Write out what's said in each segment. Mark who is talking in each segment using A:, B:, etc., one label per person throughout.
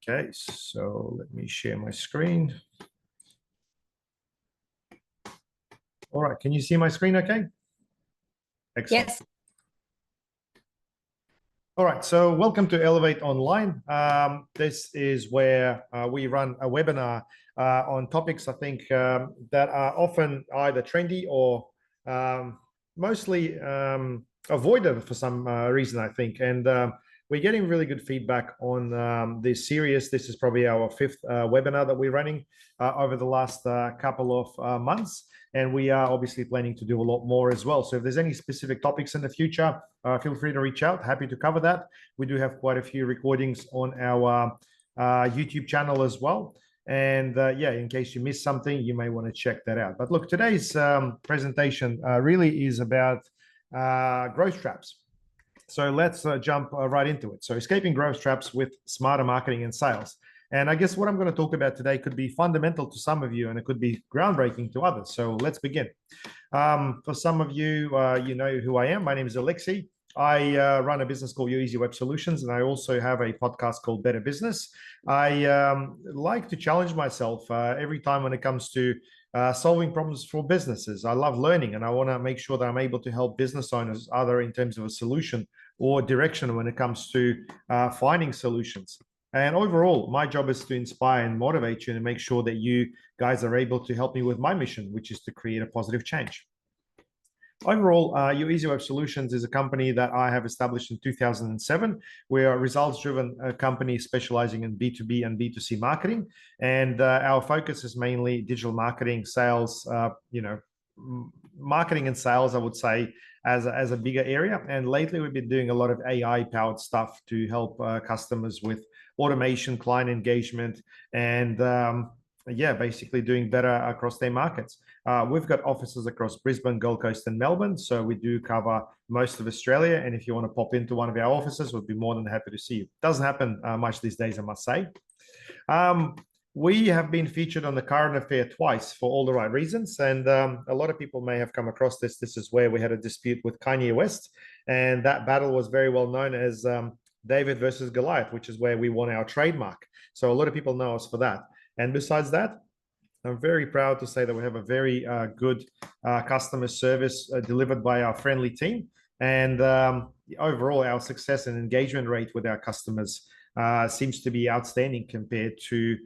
A: Okay, so let me share my screen. All right, can you see my screen okay? Excellent.
B: Yes.
A: All right, so welcome to Elevate Online. This is where we run a webinar on topics, I think, that are often either trendy or mostly avoided for some reason, I think. And we're getting really good feedback on this series. This is probably our fifth webinar that we're running over the last couple of months. And we are obviously planning to do a lot more as well. So if there's any specific topics in the future, feel free to reach out. Happy to cover that. We do have quite a few recordings on our YouTube channel as well. And yeah, in case you missed something, you may want to check that out. But look, today's presentation really is about growth traps. So let's jump right into it. So escaping growth traps with smarter marketing and sales. And I guess what I'm going to talk about today could be fundamental to some of you, and it could be groundbreaking to others. So let's begin. For some of you, you know who I am. My name is Alexei. I run a business called Your Easy Web Solutions, and I also have a podcast called Better Business. I like to challenge myself every time when it comes to solving problems for businesses. I love learning, and I want to make sure that I'm able to help business owners either in terms of a solution or direction when it comes to finding solutions. And overall, my job is to inspire and motivate you and make sure that you guys are able to help me with my mission, which is to create a positive change. Overall, Your Easy Web Solutions is a company that I have established in 2007. We're a results-driven company specializing in B2B and B2C marketing. And our focus is mainly digital marketing, sales, marketing and sales, I would say, as a bigger area. And lately, we've been doing a lot of AI-powered stuff to help customers with automation, client engagement, and yeah, basically doing better across their markets. We've got offices across Brisbane, Gold Coast, and Melbourne. So we do cover most of Australia. And if you want to pop into one of our offices, we'd be more than happy to see you. Doesn't happen much these days, I must say. We have been featured on the Current Affair twice for all the right reasons. And a lot of people may have come across this. This is where we had a dispute with Kanye West. And that battle was very well known as David versus Goliath, which is where we won our trademark. So a lot of people know us for that. And besides that, I'm very proud to say that we have a very good customer service delivered by our friendly team. And overall, our success and engagement rate with our customers seems to be outstanding compared to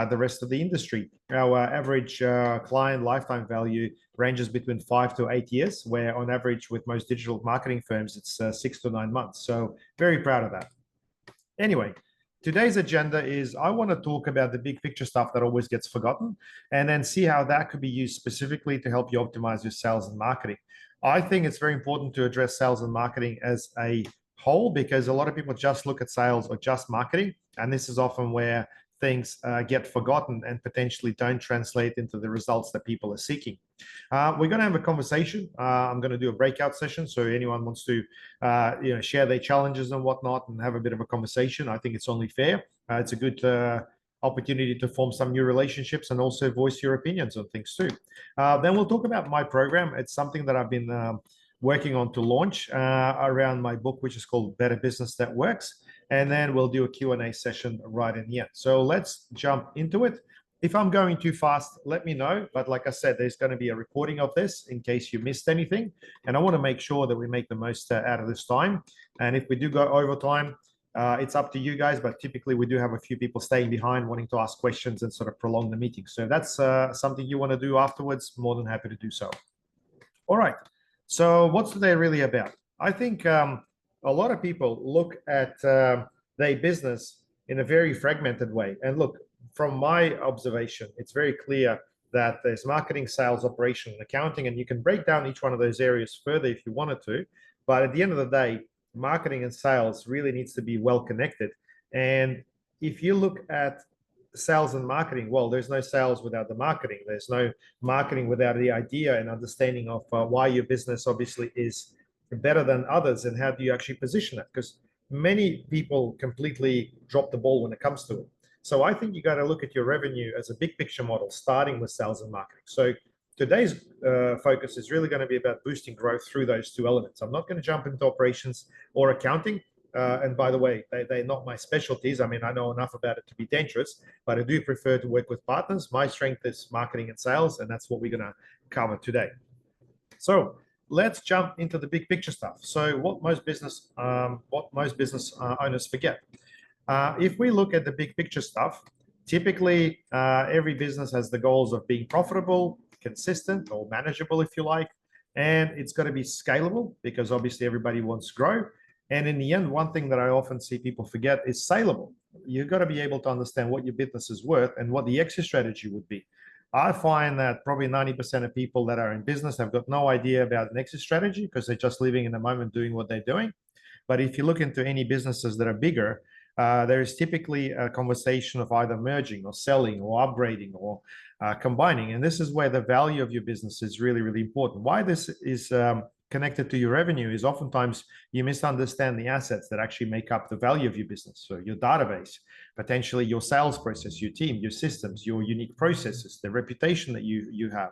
A: the rest of the industry. Our average client lifetime value ranges between 5 to 8 years, where on average with most digital marketing firms, it's 6 to 9 months. So very proud of that. Anyway, today's agenda is I want to talk about the big picture stuff that always gets forgotten and then see how that could be used specifically to help you optimize your sales and marketing. I think it's very important to address sales and marketing as a whole because a lot of people just look at sales or just marketing. And this is often where things get forgotten and potentially don't translate into the results that people are seeking. We're going to have a conversation. I'm going to do a breakout session. So anyone wants to share their challenges and whatnot and have a bit of a conversation, I think it's only fair. It's a good opportunity to form some new relationships and also voice your opinions on things too. Then we'll talk about my program. It's something that I've been working on to launch around my book, which is called Better Business That Works. And then we'll do a Q&A session right in the end. So let's jump into it. If I'm going too fast, let me know. But like I said, there's going to be a recording of this in case you missed anything. And I want to make sure that we make the most out of this time. And if we do go over time, it's up to you guys. But typically, we do have a few people staying behind wanting to ask questions and sort of prolong the meeting. So that's something you want to do afterwards. More than happy to do so. All right. So what's today really about? I think a lot of people look at their business in a very fragmented way. And look, from my observation, it's very clear that there's marketing, sales, operation, and accounting, and you can break down each one of those areas further if you wanted to. But at the end of the day, marketing and sales really needs to be well connected. And if you look at sales and marketing, well, there's no sales without the marketing. There's no marketing without the idea and understanding of why your business obviously is better than others and how do you actually position it, because many people completely drop the ball when it comes to it. So I think you got to look at your revenue as a big picture model, starting with sales and marketing. So today's focus is really going to be about boosting growth through those two elements. I'm not going to jump into operations or accounting. and by the way, they're not my specialties. I mean, I know enough about it to be dangerous, but I do prefer to work with partners. My strength is marketing and sales, and that's what we're going to cover today. So let's jump into the big picture stuff. So what most business owners forget. If we look at the big picture stuff, typically every business has the goals of being profitable, consistent, or manageable, if you like, and it's got to be scalable because obviously everybody wants to grow. And in the end, one thing that I often see people forget is saleable. You've got to be able to understand what your business is worth and what the exit strategy would be. I find that probably 90% of people that are in business have got no idea about an exit strategy because they're just living in the moment doing what they're doing. But if you look into any businesses that are bigger, there is typically a conversation of either merging or selling or upgrading or combining. And this is where the value of your business is really, really important. Why this is connected to your revenue is oftentimes you misunderstand the assets that actually make up the value of your business. So your database, potentially your sales process, your team, your systems, your unique processes, the reputation that you have.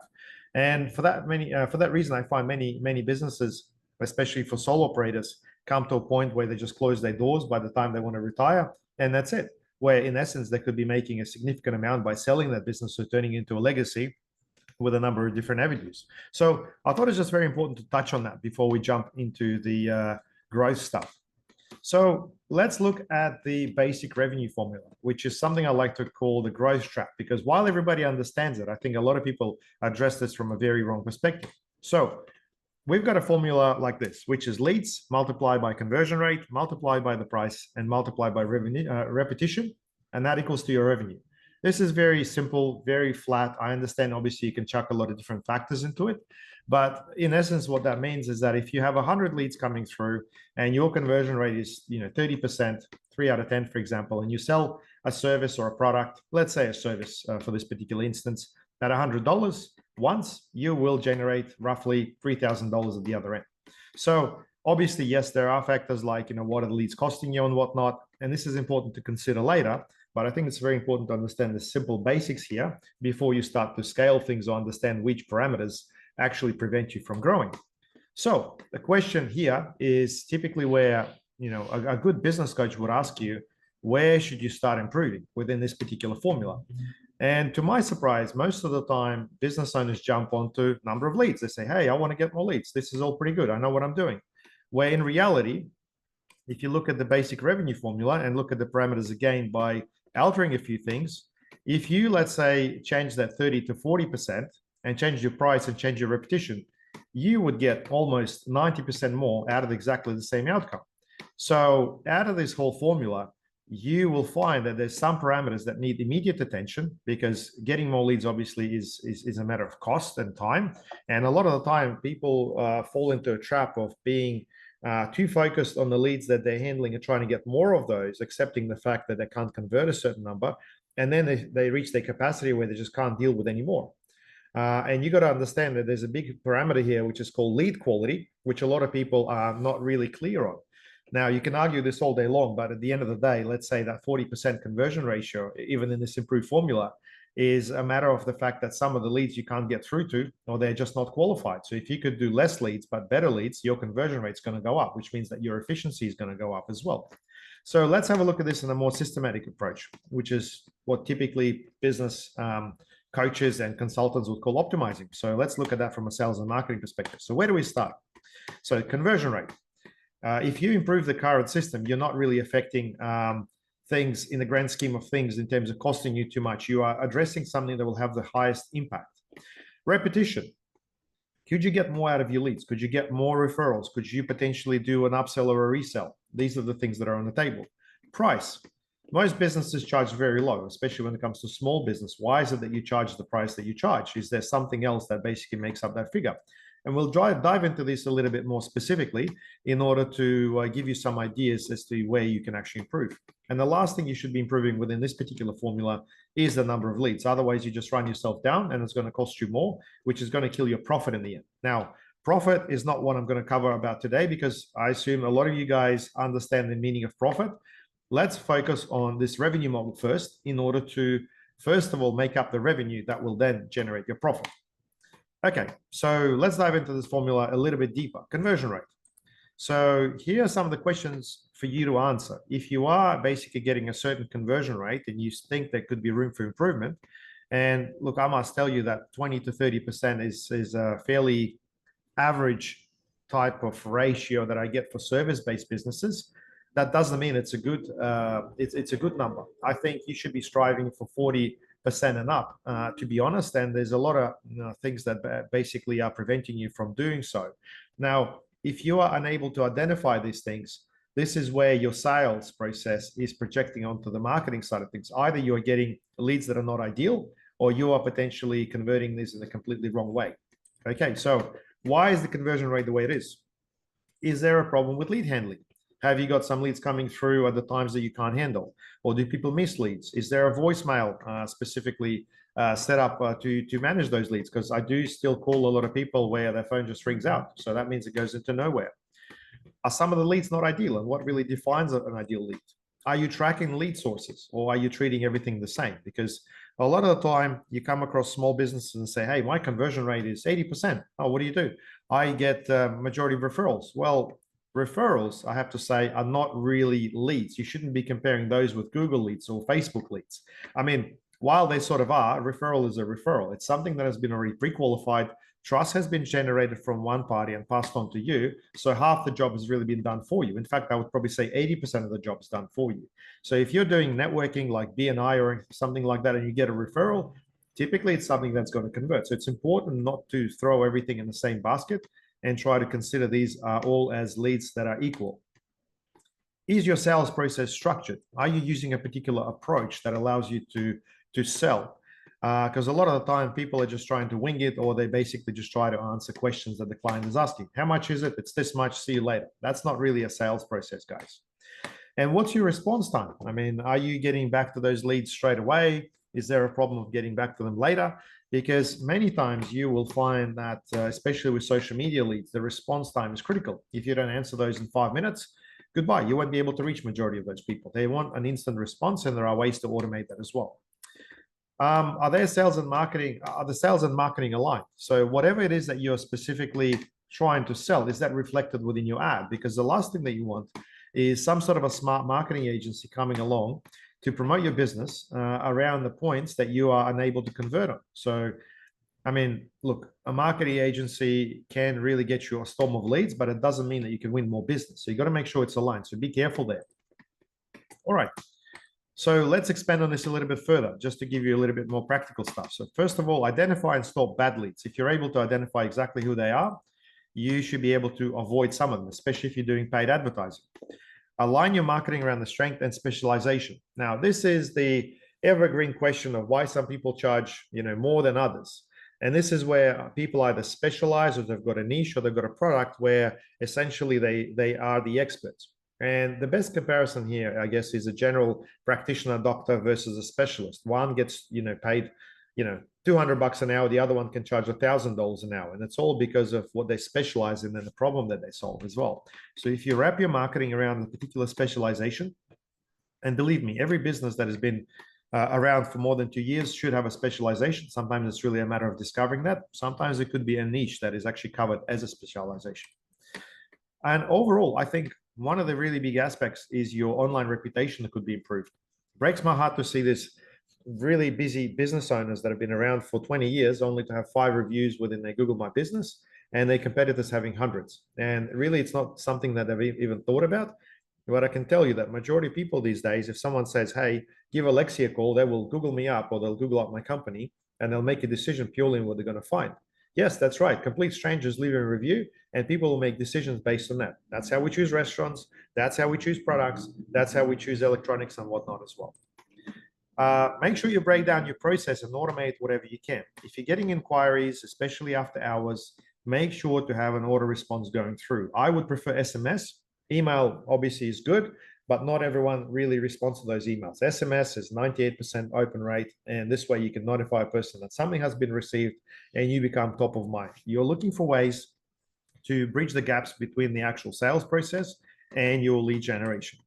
A: And for that reason, I find many businesses, especially for sole operators, come to a point where they just close their doors by the time they want to retire, and that's it. Where in essence they could be making a significant amount by selling that business or turning into a legacy with a number of different avenues. So I thought it's just very important to touch on that before we jump into the growth stuff. So let's look at the basic revenue formula, which is something I like to call the growth trap, because while everybody understands it, I think a lot of people address this from a very wrong perspective. So we've got a formula like this, which is leads multiplied by conversion rate, multiplied by the price, and multiplied by revenue repetition, and that equals to your revenue. This is very simple, very flat. I understand, obviously, you can chuck a lot of different factors into it. But in essence, what that means is that if you have 100 leads coming through and your conversion rate is 30%, 3 out of 10, for example, and you sell a service or a product, let's say a service for this particular instance, at $100, once you will generate roughly $3,000 at the other end. So obviously, yes, there are factors like, what are the leads costing you and whatnot. And this is important to consider later. But I think it's very important to understand the simple basics here before you start to scale things or understand which parameters actually prevent you from growing. So the question here is typically where, a good business coach would ask you, where should you start improving within this particular formula? And to my surprise, most of the time, business owners jump onto number of leads. They say, hey, I want to get more leads. This is all pretty good. I know what I'm doing. Where in reality, if you look at the basic revenue formula and look at the parameters again by altering a few things, if you, let's say, change that 30 to 40% and change your price and change your repetition, you would get almost 90% more out of exactly the same outcome. So out of this whole formula, you will find that there's some parameters that need immediate attention because getting more leads obviously is a matter of cost and time. And a lot of the time people fall into a trap of being too focused on the leads that they're handling and trying to get more of those, accepting the fact that they can't convert a certain number. And then they reach their capacity where they just can't deal with any more. And you got to understand that there's a big parameter here, which is called lead quality, which a lot of people are not really clear on. Now, you can argue this all day long, but at the end of the day, let's say that 40% conversion ratio, even in this improved formula, is a matter of the fact that some of the leads you can't get through to, or they're just not qualified. So if you could do less leads, but better leads, your conversion rate is going to go up, which means that your efficiency is going to go up as well. So let's have a look at this in a more systematic approach, which is what typically business coaches and consultants would call optimizing. So let's look at that from a sales and marketing perspective. So where do we start? So conversion rate. If you improve the current system, you're not really affecting things in the grand scheme of things in terms of costing you too much. You are addressing something that will have the highest impact. Repetition. Could you get more out of your leads? Could you get more referrals? Could you potentially do an upsell or a resell? These are the things that are on the table. Price. Most businesses charge very low, especially when it comes to small business. Why is it that you charge the price that you charge? Is there something else that basically makes up that figure? And we'll dive into this a little bit more specifically in order to give you some ideas as to where you can actually improve. And the last thing you should be improving within this particular formula is the number of leads. Otherwise, you just run yourself down and it's going to cost you more, which is going to kill your profit in the end. Now, profit is not what I'm going to cover about today because I assume a lot of you guys understand the meaning of profit. Let's focus on this revenue model first in order to, first of all, make up the revenue that will then generate your profit. Okay, so let's dive into this formula a little bit deeper. Conversion rate. So here are some of the questions for you to answer. If you are basically getting a certain conversion rate and you think there could be room for improvement, and look, I must tell you that 20 to 30% is a fairly average type of ratio that I get for service-based businesses. That doesn't mean it's a good it's a good number. I think you should be striving for 40% and up, to be honest. And there's a lot of things that basically are preventing you from doing so. Now, if you are unable to identify these things, this is where your sales process is projecting onto the marketing side of things. Either you are getting leads that are not ideal, or you are potentially converting these in a completely wrong way. Okay, so why is the conversion rate the way it is? Is there a problem with lead handling? Have you got some leads coming through at the times that you can't handle? Or do people miss leads? Is there a voicemail specifically set up to manage those leads? Because I do still call a lot of people where their phone just rings out. So that means it goes into nowhere. Are some of the leads not ideal? And what really defines an ideal lead? Are you tracking lead sources, or are you treating everything the same? Because a lot of the time you come across small businesses and say, hey, my conversion rate is 80%. Oh, what do? I get majority of referrals. Well, referrals, I have to say, are not really leads. You shouldn't be comparing those with Google leads or Facebook leads. I mean, while they sort of are, referral is a referral. It's something that has been already pre-qualified. Trust has been generated from one party and passed on to you. So half the job has really been done for you. In fact, I would probably say 80% of the job is done for you. So if you're doing networking like BNI or something like that, and you get a referral, typically it's something that's going to convert. So it's important not to throw everything in the same basket and try to consider these all as leads that are equal. Is your sales process structured? Are you using a particular approach that allows you to sell? Because a lot of the time people are just trying to wing it, or they basically just try to answer questions that the client is asking. How much is it? It's this much, see you later. That's not really a sales process, guys. And what's your response time? I mean, are you getting back to those leads straight away? Is there a problem of getting back to them later? Because many times you will find that, especially with social media leads, the response time is critical. If you don't answer those in 5 minutes, goodbye. You won't be able to reach majority of those people. They want an instant response, and there are ways to automate that as well. Are the sales and marketing aligned? So whatever it is that you're specifically trying to sell, is that reflected within your ad? Because the last thing that you want is some sort of a smart marketing agency coming along to promote your business around the points that you are unable to convert on. So, I mean, look, a marketing agency can really get you a storm of leads, but it doesn't mean that you can win more business. So you got to make sure it's aligned. So be careful there. All right. So let's expand on this a little bit further, just to give you a little bit more practical stuff. So first of all, identify and stop bad leads. If you're able to identify exactly who they are, you should be able to avoid some of them, especially if you're doing paid advertising. Align your marketing around the strength and specialization. Now, this is the evergreen question of why some people charge, more than others. And this is where people either specialize, or they've got a niche, or they've got a product where essentially they are the experts. And the best comparison here, I guess, is a general practitioner doctor versus a specialist. One gets, paid, $200 an hour. The other one can charge $1,000 an hour. And it's all because of what they specialize in and the problem that they solve as well. So if you wrap your marketing around a particular specialization, and believe me, every business that has been around for more than 2 years should have a specialization. Sometimes it's really a matter of discovering that. Sometimes it could be a niche that is actually covered as a specialization. And overall, I think one of the really big aspects is your online reputation that could be improved. It breaks my heart to see this really busy business owners that have been around for 20 years only to have 5 reviews within their Google My Business, and their competitors having hundreds. And really, it's not something that they've even thought about. But I can tell you that majority of people these days, if someone says, hey, give Alexi a call, they will Google me up, or they'll Google up my company, and they'll make a decision purely on what they're going to find. Yes, that's right. Complete strangers leave a review, and people will make decisions based on that. That's how we choose restaurants. That's how we choose products. That's how we choose electronics and whatnot as well. Make sure you break down your process and automate whatever you can. If you're getting inquiries, especially after hours, make sure to have an auto response going through. I would prefer SMS. Email obviously is good, but not everyone really responds to those emails. SMS is 98% open rate, and this way you can notify a person that something has been received and you become top of mind. You're looking for ways to bridge the gaps between the actual sales process and your lead generation.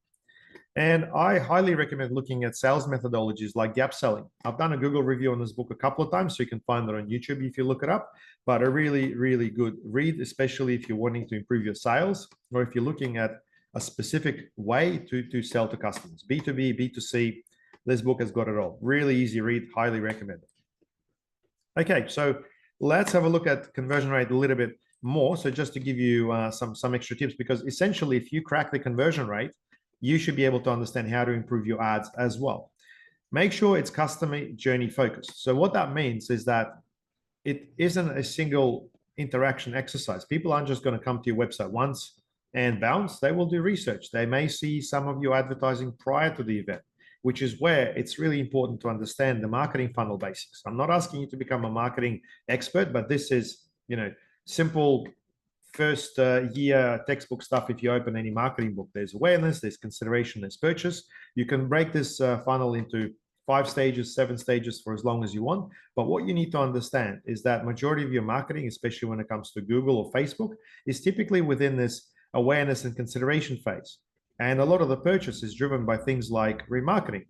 A: And I highly recommend looking at sales methodologies like gap selling. I've done a Google review on this book a couple of times, so you can find it on YouTube if you look it up. But a really, really good read, especially if you're wanting to improve your sales, or if you're looking at a specific way to sell to customers. B2B, B2C, this book has got it all. Really easy read, highly recommend it. Okay, so let's have a look at conversion rate a little bit more. So just to give you some extra tips, because essentially if you crack the conversion rate, you should be able to understand how to improve your ads as well. Make sure it's customer journey focused. So what that means is that it isn't a single interaction exercise. People aren't just going to come to your website once and bounce. They will do research. They may see some of your advertising prior to the event, which is where it's really important to understand the marketing funnel basics. I'm not asking you to become a marketing expert, but this is, simple first year textbook stuff. If you open any marketing book, there's awareness, there's consideration, there's purchase. You can break this funnel into 5 stages, 7 stages for as long as you want. But what you need to understand is that majority of your marketing, especially when it comes to Google or Facebook, is typically within this awareness and consideration phase. And a lot of the purchase is driven by things like remarketing.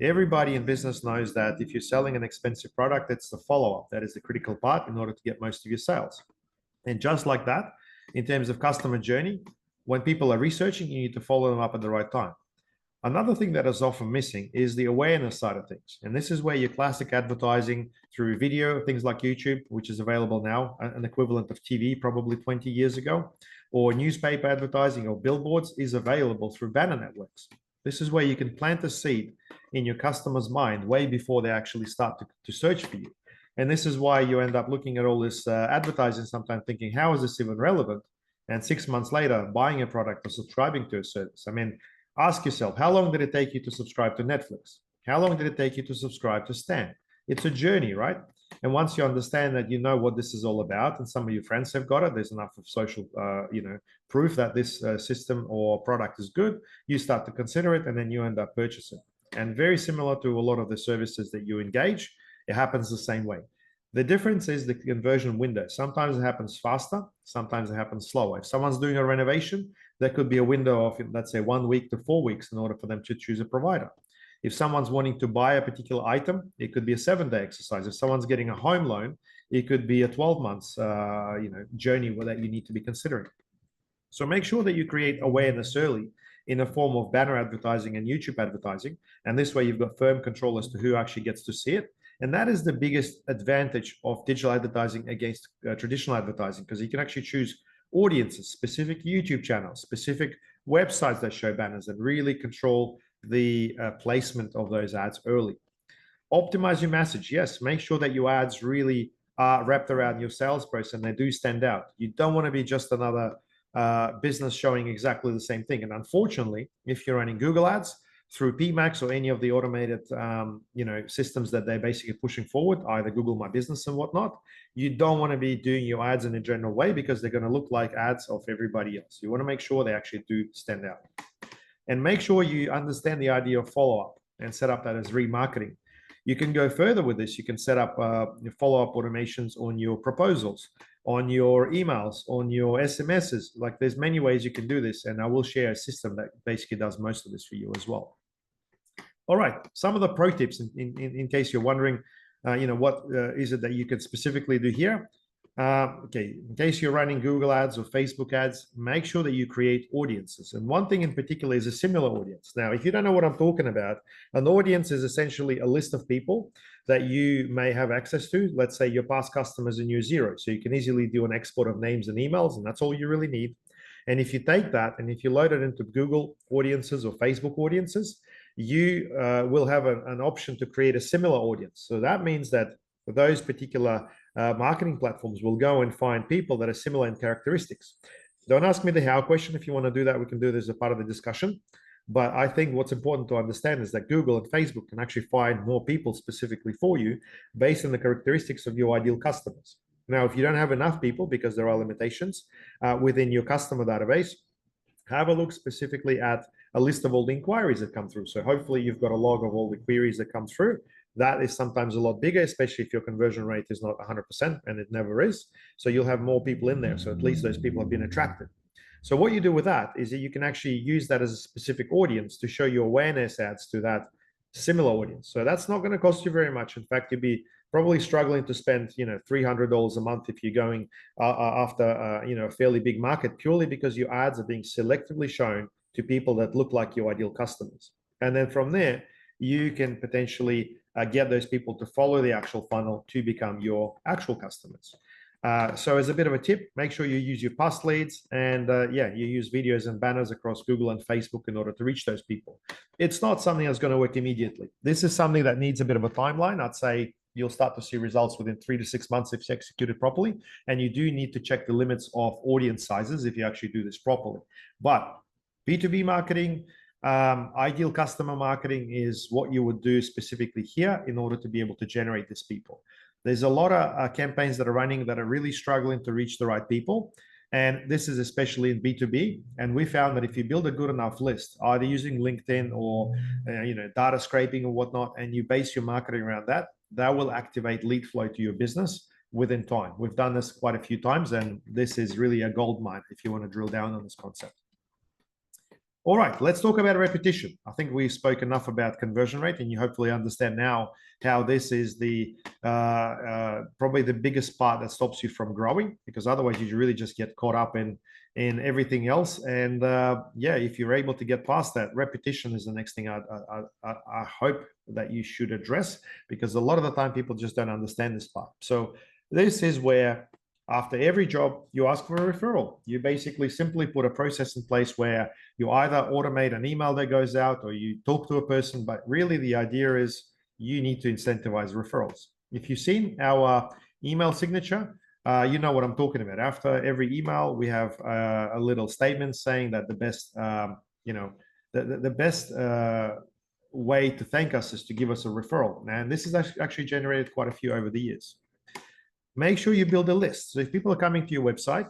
A: Everybody in business knows that if you're selling an expensive product, it's the follow-up that is the critical part in order to get most of your sales. And just like that, in terms of customer journey, when people are researching, you need to follow them up at the right time. Another thing that is often missing is the awareness side of things. And this is where your classic advertising through video, things like YouTube, which is available now, an equivalent of TV probably 20 years ago, or newspaper advertising or billboards is available through banner networks. This is where you can plant a seed in your customer's mind way before they actually start to search for you. And this is why you end up looking at all this advertising, sometimes thinking, how is this even relevant? And 6 months later, buying a product or subscribing to a service. I mean, ask yourself, how long did it take you to subscribe to Netflix? How long did it take you to subscribe to Stan? It's a journey, right? And once you understand that you know what this is all about, and some of your friends have got it, there's enough of social, proof that this system or product is good, you start to consider it, and then you end up purchasing. And very similar to a lot of the services that you engage, it happens the same way. The difference is the conversion window. Sometimes it happens faster, sometimes it happens slower. If someone's doing a renovation, there could be a window of, let's say, 1 week to 4 weeks in order for them to choose a provider. If someone's wanting to buy a particular item, it could be a 7-day exercise. If someone's getting a home loan, it could be a 12 months journey that you need to be considering. So make sure that you create awareness early in a form of banner advertising and YouTube advertising. And this way you've got firm control as to who actually gets to see it. And that is the biggest advantage of digital advertising against traditional advertising, because you can actually choose audiences, specific YouTube channels, specific websites that show banners, and really control the placement of those ads early. Optimize your message. Yes, make sure that your ads really are wrapped around your sales process and they do stand out. You don't want to be just another business showing exactly the same thing. And unfortunately, if you're running Google ads through PMax or any of the automated systems that they're basically pushing forward, either Google My Business and whatnot, you don't want to be doing your ads in a general way, because they're going to look like ads of everybody else. You want to make sure they actually do stand out. And make sure you understand the idea of follow-up and set up that as remarketing. You can go further with this. You can set up follow-up automations on your proposals, on your emails, on your SMSs. Like, there's many ways you can do this, and I will share a system that basically does most of this for you as well. All right, some of the pro tips in case you're wondering, what is it that you can specifically do here? Okay, in case you're running Google ads or Facebook ads, make sure that you create audiences. And one thing in particular is a similar audience. Now, if you don't know what I'm talking about, an audience is essentially a list of people that you may have access to. Let's say your past customers and your zero. So you can easily do an export of names and emails, and that's all you really need. And if you take that and if you load it into Google audiences or Facebook audiences, you will have an option to create a similar audience. So that means that for those particular marketing platforms will go and find people that are similar in characteristics. Don't ask me the how question. If you want to do that, we can do this as a part of the discussion. But I think what's important to understand is that Google and Facebook can actually find more people specifically for you based on the characteristics of your ideal customers. Now, if you don't have enough people, because there are limitations within your customer database, have a look specifically at a list of all the inquiries that come through. So hopefully you've got a log of all the queries that come through. That is sometimes a lot bigger, especially if your conversion rate is not 100%, and it never is. So you'll have more people in there. So at least those people have been attracted. So what you do with that is that you can actually use that as a specific audience to show your awareness ads to that similar audience. So that's not going to cost you very much. In fact, you'd be probably struggling to spend, $300 a month if you're going after, a fairly big market, purely because your ads are being selectively shown to people that look like your ideal customers. And then from there, you can potentially get those people to follow the actual funnel to become your actual customers. So as a bit of a tip, make sure you use your past leads and yeah, you use videos and banners across Google and Facebook in order to reach those people. It's not something that's going to work immediately. This is something that needs a bit of a timeline. I'd say you'll start to see results within 3 to 6 months if it's executed properly. And you do need to check the limits of audience sizes if you actually do this properly. But B2B marketing, ideal customer marketing is what you would do specifically here in order to be able to generate these people. There's a lot of campaigns that are running that are really struggling to reach the right people. And this is especially in B2B. And we found that if you build a good enough list, either using LinkedIn or data scraping or whatnot, and you base your marketing around that, that will activate lead flow to your business within time. We've done this quite a few times, and this is really a gold mine if you want to drill down on this concept. All right, let's talk about repetition. I think we've spoken enough about conversion rate, and you hopefully understand now how this is the probably the biggest part that stops you from growing, because otherwise you really just get caught up in everything else. And yeah, if you're able to get past that, repetition is the next thing I hope that you should address, because a lot of the time people just don't understand this part. So this is where after every job, you ask for a referral. You basically simply put a process in place where you either automate an email that goes out or you talk to a person, but really the idea is you need to incentivize referrals. If you've seen our email signature, you know what I'm talking about. After every email, we have a little statement saying that the best, the best way to thank us is to give us a referral. And this has actually generated quite a few over the years. Make sure you build a list. So if people are coming to your website,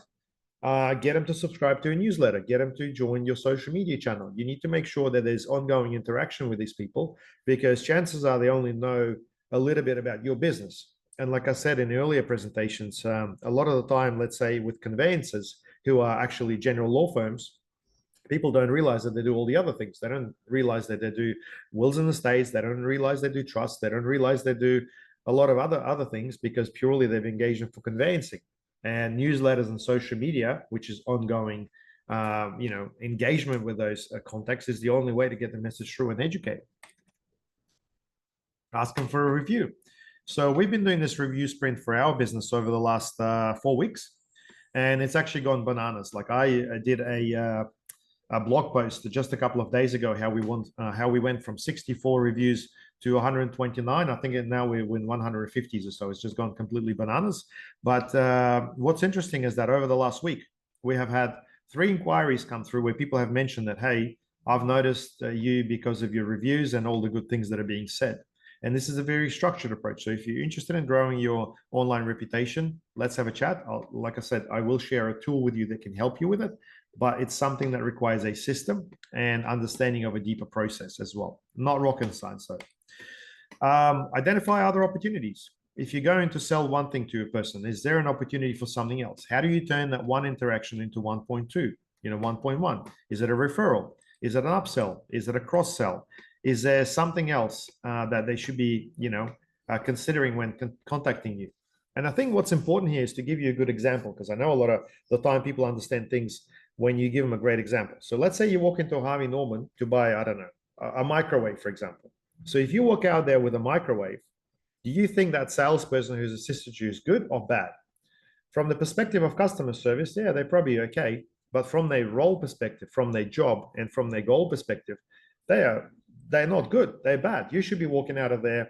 A: get them to subscribe to a newsletter, get them to join your social media channel. You need to make sure that there's ongoing interaction with these people, because chances are they only know a little bit about your business. And like I said in earlier presentations, a lot of the time, let's say with conveyancers who are actually general law firms, people don't realize that they do all the other things. They don't realize that they do wills and estates. They don't realize they do trusts. They don't realize they do a lot of other things, because purely they've engaged in for conveyancing. And newsletters and social media, which is ongoing, engagement with those contacts, is the only way to get the message through and educate. Ask them for a review. So we've been doing this review sprint for our business over the last 4 weeks, and it's actually gone bananas. Like I did a blog post just a couple of days ago how we went from 64 reviews to 129. I think now we're in 150s or so. It's just gone completely bananas. But what's interesting is that over the last week, we have had 3 inquiries come through where people have mentioned that, hey, I've noticed you because of your reviews and all the good things that are being said. And this is a very structured approach. So if you're interested in growing your online reputation, let's have a chat. Like I said, I will share a tool with you that can help you with it, but it's something that requires a system and understanding of a deeper process as well. Not rocket science though. Identify other opportunities. If you're going to sell one thing to a person, is there an opportunity for something else? How do you turn that one interaction into 1.2, 1.1? Is it a referral? Is it an upsell? Is it a cross sell? Is there something else that they should be, considering when contacting you? And I think what's important here is to give you a good example, because I know a lot of the time people understand things when you give them a great example. So let's say you walk into Harvey Norman to buy, I don't know, a microwave, for example. So if you walk out there with a microwave, do you think that salesperson who's assisted you is good or bad? From the perspective of customer service, yeah, they're probably okay. But from their role perspective, from their job, and from their goal perspective, they're not good. They're bad. You should be walking out of there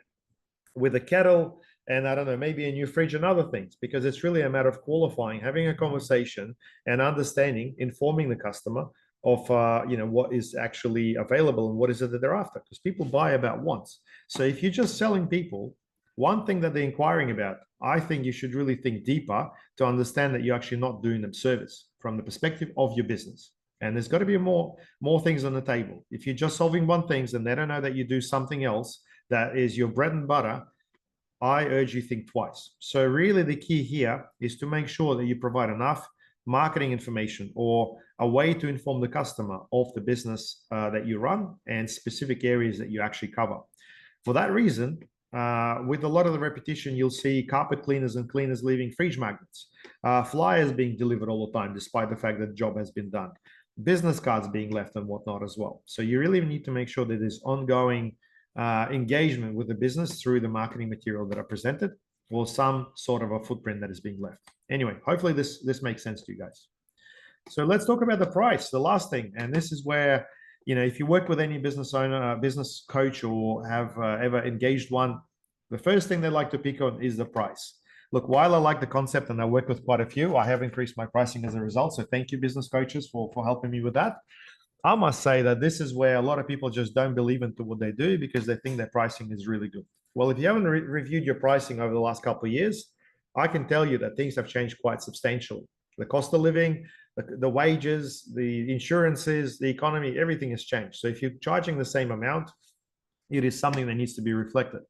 A: with a kettle and, I don't know, maybe a new fridge and other things, because it's really a matter of qualifying, having a conversation and understanding, informing the customer of what is actually available and what is it that they're after, because people buy about once. So if you're just selling people one thing that they're inquiring about, I think you should really think deeper to understand that you're actually not doing them service from the perspective of your business. And there's got to be more things on the table. If you're just solving one thing and they don't know that you do something else that is your bread and butter, I urge you think twice. So really the key here is to make sure that you provide enough marketing information or a way to inform the customer of the business that you run and specific areas that you actually cover. For that reason, with a lot of the repetition, you'll see carpet cleaners and cleaners leaving fridge magnets, flyers being delivered all the time, despite the fact that the job has been done. business cards being left and whatnot as well. So you really need to make sure that there's ongoing engagement with the business through the marketing material that are presented, or some sort of a footprint that is being left. Anyway, hopefully this makes sense to you guys. So let's talk about the price, the last thing. And this is where, if you work with any business owner, business coach, or have ever engaged one, the first thing they like to pick on is the price. Look, while I like the concept and I work with quite a few, I have increased my pricing as a result. So thank you, business coaches, for helping me with that. I must say that this is where a lot of people just don't believe into what they do because they think their pricing is really good. Well, if you haven't reviewed your pricing over the last couple of years, I can tell you that things have changed quite substantially. The cost of living, the wages, the insurances, the economy, everything has changed. So if you're charging the same amount, it is something that needs to be reflected.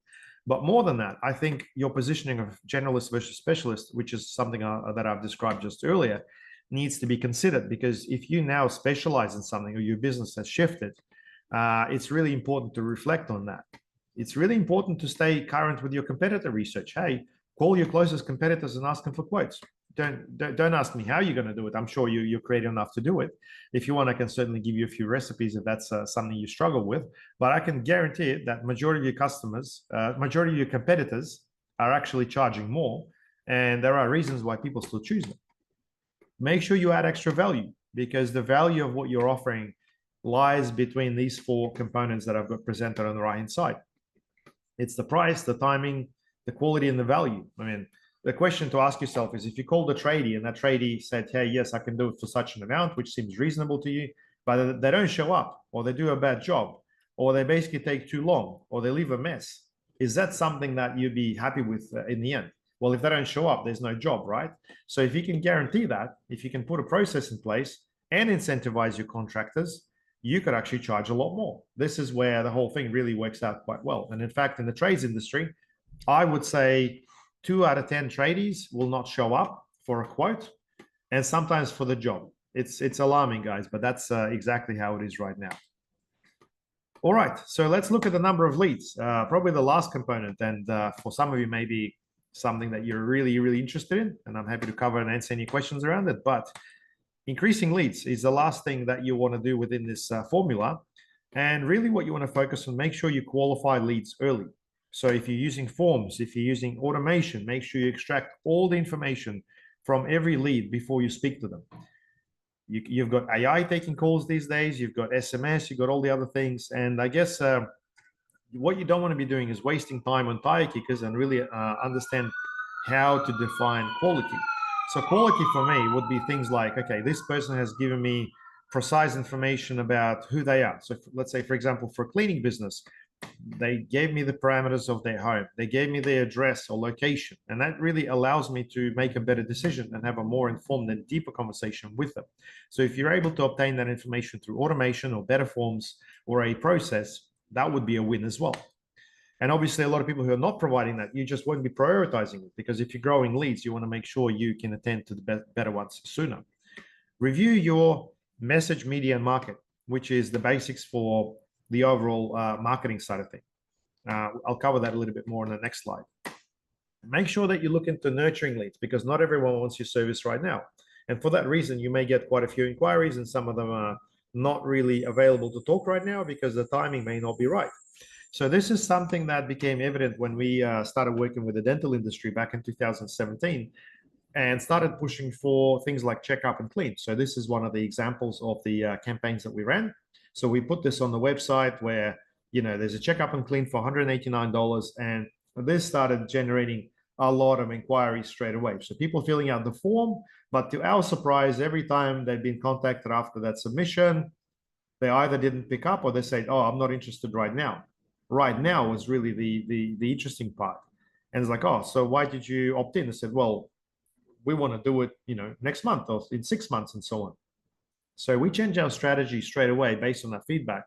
A: But more than that, I think your positioning of generalist versus specialist, which is something that I've described just earlier, needs to be considered, because if you now specialize in something or your business has shifted, it's really important to reflect on that. It's really important to stay current with your competitor research. Hey, call your closest competitors and ask them for quotes. Don't ask me how you're going to do it. I'm sure you're creative enough to do it. If you want, I can certainly give you a few recipes if that's something you struggle with. But I can guarantee it that majority of your customers, majority of your competitors are actually charging more, and there are reasons why people still choose them. Make sure you add extra value, because the value of what you're offering lies between these four components that I've got presented on the right-hand side. It's the price, the timing, the quality, and the value. I mean, the question to ask yourself is, if you called a tradie and that tradie said, hey, yes, I can do it for such an amount, which seems reasonable to you, but they don't show up, or they do a bad job, or they basically take too long, or they leave a mess, is that something that you'd be happy with in the end? Well, if they don't show up, there's no job, right? So if you can guarantee that, if you can put a process in place and incentivize your contractors, you could actually charge a lot more. This is where the whole thing really works out quite well. And in fact, in the trades industry, I would say 2 out of 10 tradies will not show up for a quote, and sometimes for the job. It's alarming, guys, but that's exactly how it is right now. All right, so let's look at the number of leads. Probably the last component, and for some of you, maybe something that you're really, really interested in, and I'm happy to cover and answer any questions around it. But increasing leads is the last thing that you want to do within this formula. And really what you want to focus on, make sure you qualify leads early. So if you're using forms, if you're using automation, make sure you extract all the information from every lead before you speak to them. You've got AI taking calls these days, you've got SMS, you've got all the other things. And I guess what you don't want to be doing is wasting time on tire kickers and really understand how to define quality. So quality for me would be things like, okay, this person has given me precise information about who they are. So let's say, for example, for a cleaning business, they gave me the parameters of their home. They gave me their address or location. And that really allows me to make a better decision and have a more informed and deeper conversation with them. So if you're able to obtain that information through automation or better forms or a process, that would be a win as well. And obviously, a lot of people who are not providing that, you just won't be prioritizing it, because if you're growing leads, you want to make sure you can attend to the better ones sooner. Review your message, media, and market, which is the basics for the overall marketing side of things. I'll cover that a little bit more in the next slide. Make sure that you look into nurturing leads, because not everyone wants your service right now. And for that reason, you may get quite a few inquiries, and some of them are not really available to talk right now because the timing may not be right. So this is something that became evident when we started working with the dental industry back in 2017 and started pushing for things like check up and clean. So this is one of the examples of the campaigns that we ran. So we put this on the website where, there's a check up and clean for $189, and this started generating a lot of inquiries straight away. So people filling out the form, but to our surprise, every time they've been contacted after that submission, they either didn't pick up or they said, oh, I'm not interested right now. Right now was really the interesting part. And it's like, oh, so why did you opt in? I said, well, we want to do it, next month or in 6 months and so on. So we changed our strategy straight away based on that feedback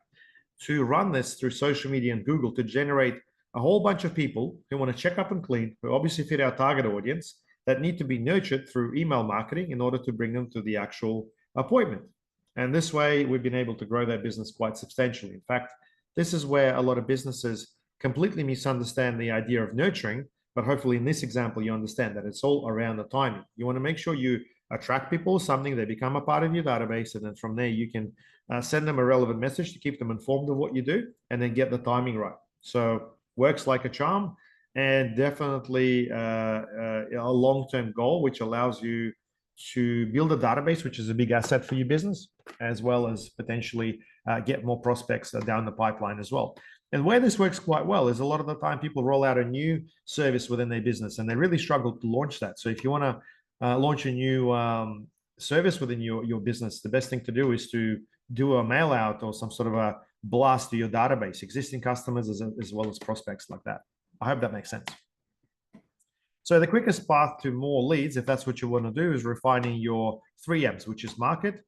A: to run this through social media and Google to generate a whole bunch of people who want to check up and clean, who obviously fit our target audience, that need to be nurtured through email marketing in order to bring them to the actual appointment. And this way, we've been able to grow their business quite substantially. In fact, this is where a lot of businesses completely misunderstand the idea of nurturing, but hopefully in this example, you understand that it's all around the timing. You want to make sure you attract people, something they become a part of your database, and then from there you can send them a relevant message to keep them informed of what you do, and then get the timing right. So works like a charm, and definitely a long-term goal, which allows you to build a database, which is a big asset for your business, as well as potentially get more prospects down the pipeline as well. And where this works quite well is a lot of the time people roll out a new service within their business and they really struggle to launch that. So if you want to launch a new service within your business, the best thing to do is to do a mail out or some sort of a blast to your database, existing customers as well as prospects like that. I hope that makes sense. So the quickest path to more leads, if that's what you want to do, is refining your 3Ms, which is market,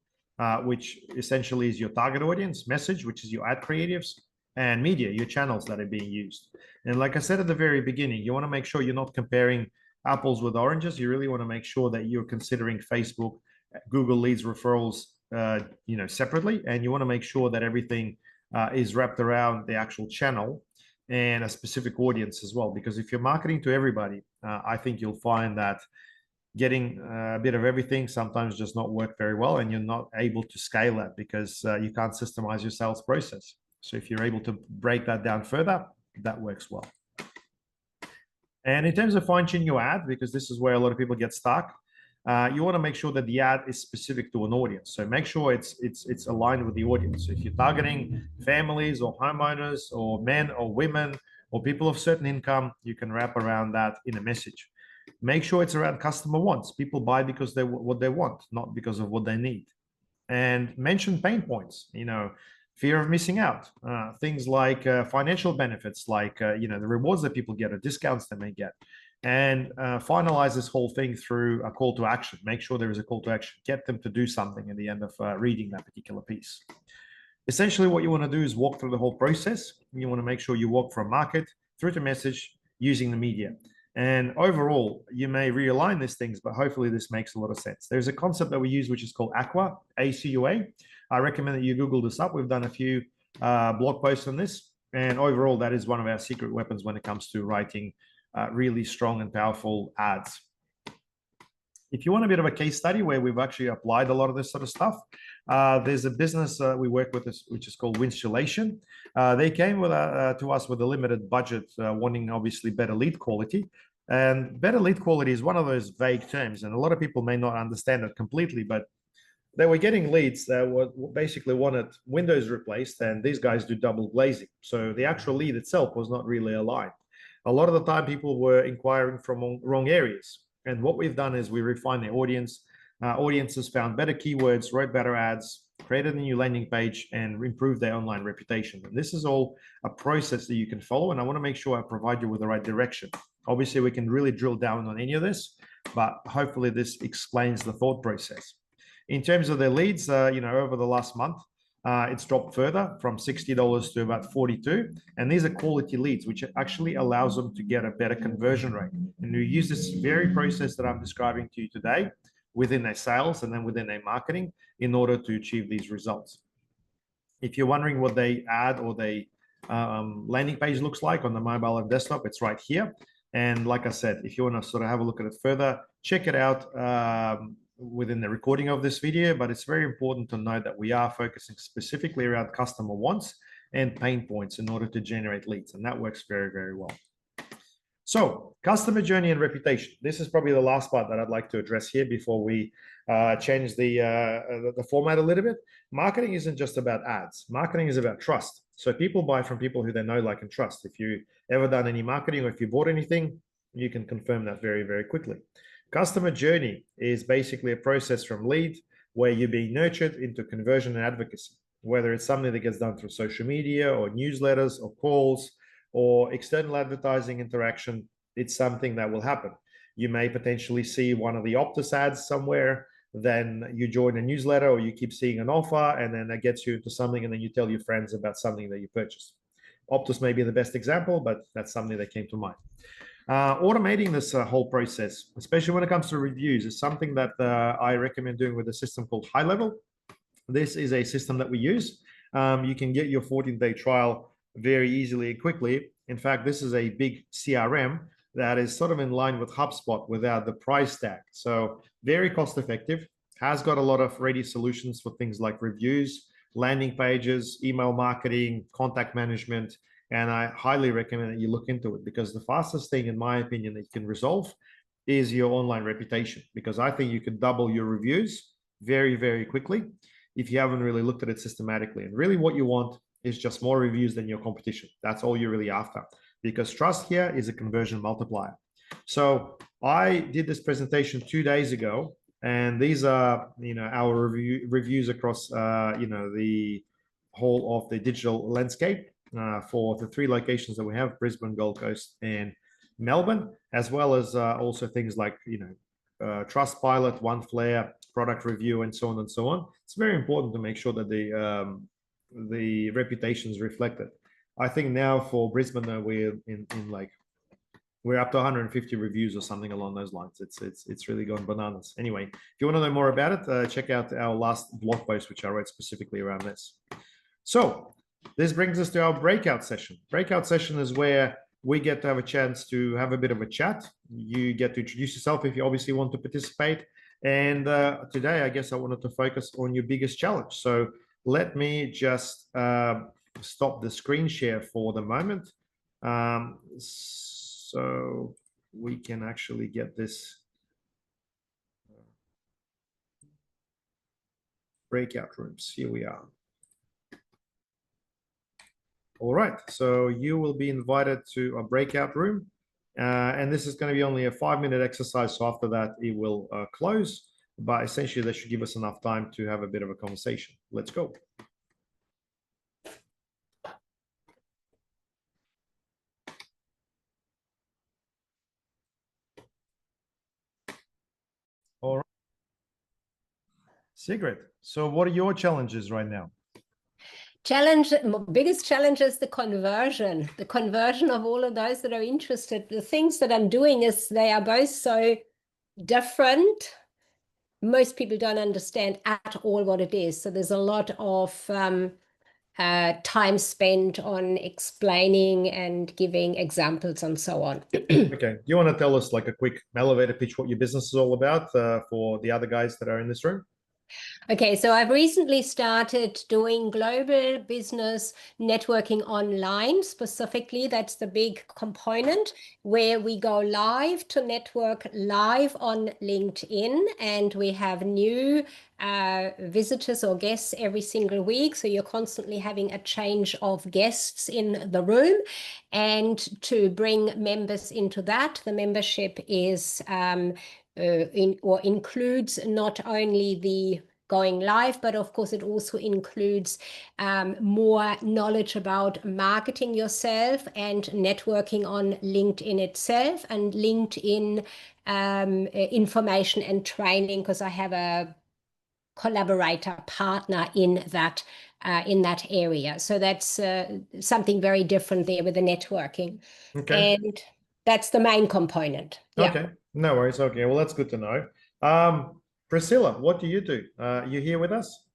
A: which essentially is your target audience, message, which is your ad creatives, and media, your channels that are being used. And like I said at the very beginning, you want to make sure you're not comparing apples with oranges. You really want to make sure that you're considering Facebook, Google leads, referrals, separately, and you want to make sure that everything is wrapped around the actual channel and a specific audience as well. Because if you're marketing to everybody, I think you'll find that getting a bit of everything sometimes does not work very well, and you're not able to scale that because you can't systemize your sales process. So if you're able to break that down further, that works well. And in terms of fine-tuning your ad, because this is where a lot of people get stuck, you want to make sure that the ad is specific to an audience. So make sure it's aligned with the audience. So if you're targeting families or homeowners or men or women or people of certain income, you can wrap around that in a message. Make sure it's around customer wants. People buy because they what they want, not because of what they need. And mention pain points, fear of missing out, things like financial benefits, like the rewards that people get or discounts they may get, and finalize this whole thing through a call to action. Make sure there is a call to action. Get them to do something at the end of reading that particular piece. Essentially, what you want to do is walk through the whole process. You want to make sure you walk from market through to message using the media. And overall, you may realign these things, but hopefully this makes a lot of sense. There's a concept that we use, which is called ACUA, ACUA. I recommend that you Google this up. We've done a few blog posts on this. And overall, that is one of our secret weapons when it comes to writing really strong and powerful ads. If you want a bit of a case study where we've actually applied a lot of this sort of stuff, there's a business we work with, which is called Winstulation. They came to us with a limited budget, wanting obviously better lead quality. And better lead quality is one of those vague terms, and a lot of people may not understand it completely, but they were getting leads that were basically wanted windows replaced, and these guys do double glazing. So the actual lead itself was not really aligned. A lot of the time people were inquiring from wrong areas. And what we've done is we refined the audience. Audiences found better keywords, wrote better ads, created a new landing page, and improved their online reputation. And this is all a process that you can follow. And I want to make sure I provide you with the right direction. Obviously, we can really drill down on any of this, but hopefully this explains the thought process. In terms of their leads, over the last month, it's dropped further from $60 to about $42. And these are quality leads, which actually allows them to get a better conversion rate. And we use this very process that I'm describing to you today within their sales and then within their marketing in order to achieve these results. If you're wondering what they add or they landing page looks like on the mobile and desktop, it's right here. And like I said, if you want to sort of have a look at it further, check it out within the recording of this video. But it's very important to note that we are focusing specifically around customer wants and pain points in order to generate leads. And that works very, very well. So customer journey and reputation. This is probably the last part that I'd like to address here before we change the format a little bit. Marketing isn't just about ads. Marketing is about trust. So people buy from people who they know, like, and trust. If you ever done any marketing or if you bought anything, you can confirm that very, very quickly. Customer journey is basically a process from lead where you're being nurtured into conversion and advocacy, whether it's something that gets done through social media or newsletters or calls or external advertising interaction. It's something that will happen. You may potentially see one of the Optus ads somewhere, then you join a newsletter or you keep seeing an offer, and then that gets you into something, and then you tell your friends about something that you purchased. Optus may be the best example, but that's something that came to mind. Automating this whole process, especially when it comes to reviews, is something that I recommend doing with a system called High Level. This is a system that we use. You can get your 14-day trial very easily and quickly. In fact, this is a big CRM that is sort of in line with HubSpot without the price tag. So very cost effective, has got a lot of ready solutions for things like reviews, landing pages, email marketing, contact management. And I highly recommend that you look into it, because the fastest thing, in my opinion, that you can resolve is your online reputation. Because I think you can double your reviews very, very quickly if you haven't really looked at it systematically. And really, what you want is just more reviews than your competition. That's all you're really after, because trust here is a conversion multiplier. So I did this presentation 2 days ago, and these are our reviews across the whole of the digital landscape for the 3 locations that we have: Brisbane, Gold Coast, and Melbourne, as well as also things like Trustpilot, OneFlare, product review, and so on and so on. It's very important to make sure that the reputation is reflected. I think now for Brisbane, we're in like we're up to 150 reviews or something along those lines. It's really gone bananas. Anyway, if you want to know more about it, check out our last blog post, which I wrote specifically around this. So this brings us to our breakout session. Breakout session is where we get to have a chance to have a bit of a chat. You get to introduce yourself if you obviously want to participate. And today, I guess I wanted to focus on your biggest challenge. So let me just stop the screen share for the moment. So we can actually get this breakout rooms. Here we are. All right, so you will be invited to a breakout room, and this is going to be only a 5-minute exercise. So after that, it will close, but essentially that should give us enough time to have a bit of a conversation. Let's go. All right. Sigrid, so what are your challenges right now?
B: Biggest challenge is the conversion of all of those that are interested. The things that I'm doing is they are both so different. Most people don't understand at all what it is. So there's a lot of time spent on explaining and giving examples and so on.
A: Okay. Do you want to tell us like a quick elevator pitch what your business is all about for the other guys that are in this room?
B: Okay, so I've recently started doing global business networking online specifically. That's the big component where we go live to network live on LinkedIn, and we have new visitors or guests every single week. So you're constantly having a change of guests in the room. And to bring members into that, the membership is includes not only the going live, but of course it also includes more knowledge about marketing yourself and networking on LinkedIn itself, and LinkedIn information and training, because I have a collaborator partner in that area. So that's something very different there with the networking.
A: Okay.
B: And that's the main component. Yeah.
A: Okay. No worries. Okay. Well, that's good to know. Priscilla, what do? You here with us?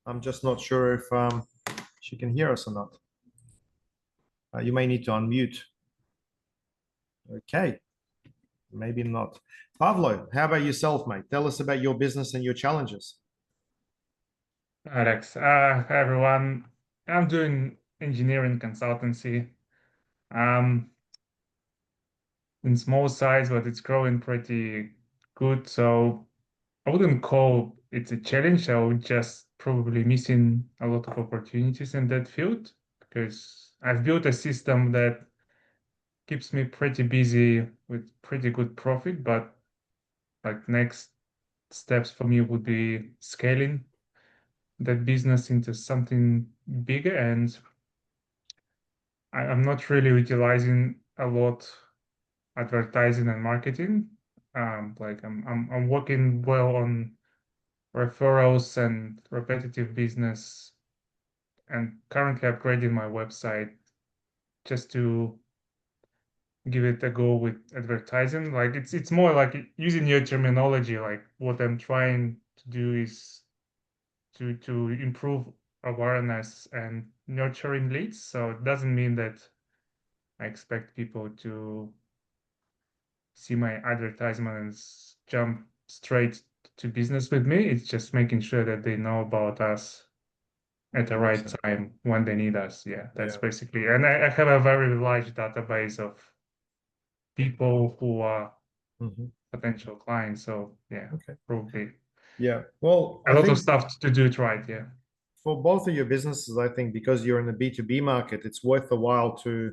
A: I'm just not sure if she can hear us or not. You may need to unmute. Okay. Maybe not. Pavlo, how about yourself, mate? Tell us about your business and your challenges.
C: Alex, hi everyone. I'm doing engineering consultancy. In small size, but it's growing pretty good. So I wouldn't call it a challenge. I would just probably missing a lot of opportunities in that field, because I've built a system that keeps me pretty busy with pretty good profit. But like next steps for me would be scaling that business into something bigger, and I'm not really utilizing a lot advertising and marketing. Like I'm working well on referrals and repetitive business, and currently upgrading my website just to give it a go with advertising. Like it's more like using your terminology. Like what I'm trying to do is to improve awareness and nurturing leads. So it doesn't mean that I expect people to see my advertisement and jump straight to business with me. It's just making sure that they know about us at the right time when they need us. Yeah, that's basically. And I have a very large database of people who are potential clients. So yeah, probably.
A: Yeah. Well,
C: a lot of stuff to do it right. Yeah.
A: For both of your businesses, I think because you're in the B2B market, it's worth the while to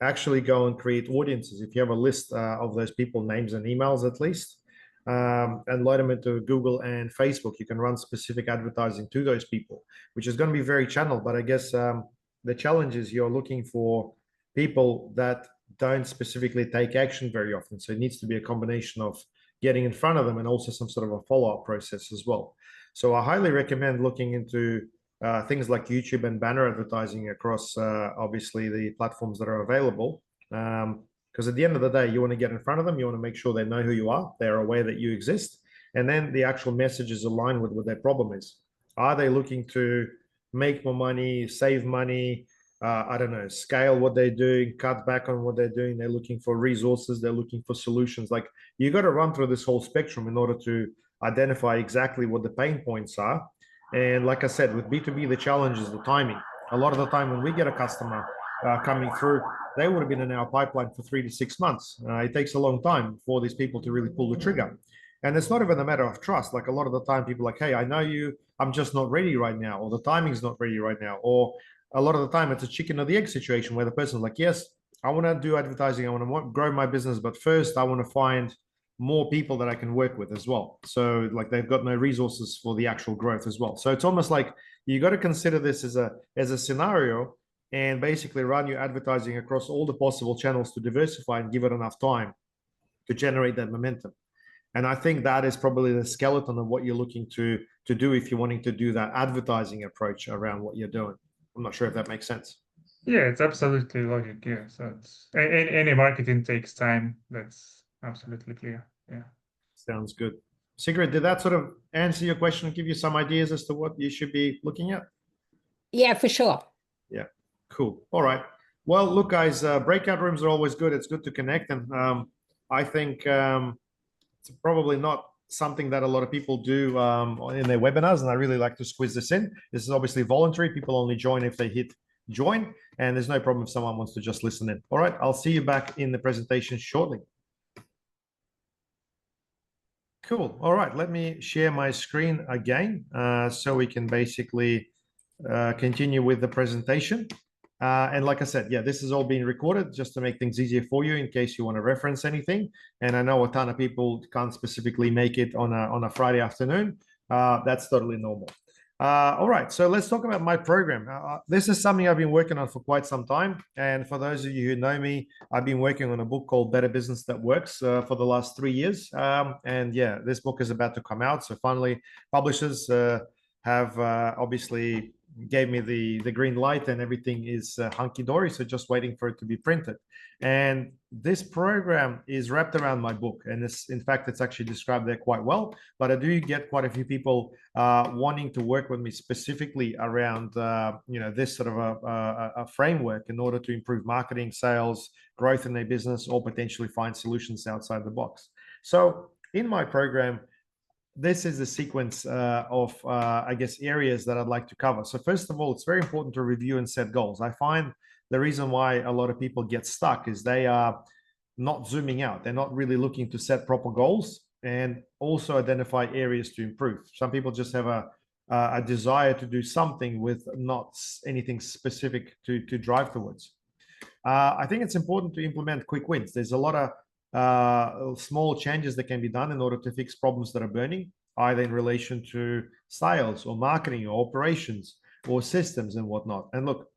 A: actually go and create audiences. If you have a list of those people, names and emails at least, and load them into Google and Facebook, you can run specific advertising to those people, which is going to be very channeled. But I guess the challenge is you're looking for people that don't specifically take action very often. So it needs to be a combination of getting in front of them and also some sort of a follow-up process as well. So I highly recommend looking into things like YouTube and banner advertising across obviously the platforms that are available. Because at the end of the day, you want to get in front of them. You want to make sure they know who you are. They're aware that you exist. And then the actual message is aligned with what their problem is. Are they looking to make more money, save money, I don't know, scale what they're doing, cut back on what they're doing? They're looking for resources. They're looking for solutions. Like you got to run through this whole spectrum in order to identify exactly what the pain points are. And like I said, with B2B, the challenge is the timing. A lot of the time when we get a customer coming through, they would have been in our pipeline for 3 to 6 months. It takes a long time for these people to really pull the trigger. And it's not even a matter of trust. Like a lot of the time, people are like, hey, I know you, I'm just not ready right now, or the timing's not ready right now. Or a lot of the time, it's a chicken or the egg situation where the person's like, yes, I want to do advertising, I want to grow my business, but first I want to find more people that I can work with as well. So like they've got no resources for the actual growth as well. So it's almost like you got to consider this as a scenario and basically run your advertising across all the possible channels to diversify and give it enough time to generate that momentum. And I think that is probably the skeleton of what you're looking to do if you're wanting to do that advertising approach around what you're doing. I'm not sure if that makes sense.
C: Yeah, it's absolutely logic. Yeah, so it's any marketing takes time. That's absolutely clear. Yeah.
A: Sounds good. Sigrid, did that sort of answer your question and give you some ideas as to what you should be looking at?
B: Yeah, for sure.
A: Yeah, cool. All right. Well, look, guys, breakout rooms are always good. It's good to connect. And I think it's probably not something that a lot of people do in their webinars. And I really like to squeeze this in. This is obviously voluntary. People only join if they hit join. And there's no problem if someone wants to just listen in. All right. I'll see you back in the presentation shortly. Cool. All right. Let me share my screen again so we can basically continue with the presentation. And like I said, yeah, this is all being recorded just to make things easier for you in case you want to reference anything. And I know a ton of people can't specifically make it on a Friday afternoon. That's totally normal. All right, so let's talk about my program. This is something I've been working on for quite some time. And for those of you who know me, I've been working on a book called Better Business That Works for the last 3 years. And yeah, this book is about to come out. So finally, publishers have obviously gave me the green light and everything is hunky-dory, so just waiting for it to be printed. And this program is wrapped around my book, and in fact it's actually described there quite well. But I do get quite a few people wanting to work with me specifically around this sort of a framework in order to improve marketing, sales, growth in their business, or potentially find solutions outside the box. So in my program, this is the sequence of, I guess, areas that I'd like to cover. So first of all, it's very important to review and set goals. I find the reason why a lot of people get stuck is they are not zooming out. They're not really looking to set proper goals and also identify areas to improve. Some people just have a desire to do something with not anything specific to drive towards. I think it's important to implement quick wins. There's a lot of small changes that can be done in order to fix problems that are burning, either in relation to sales or marketing or operations or systems and whatnot. And look,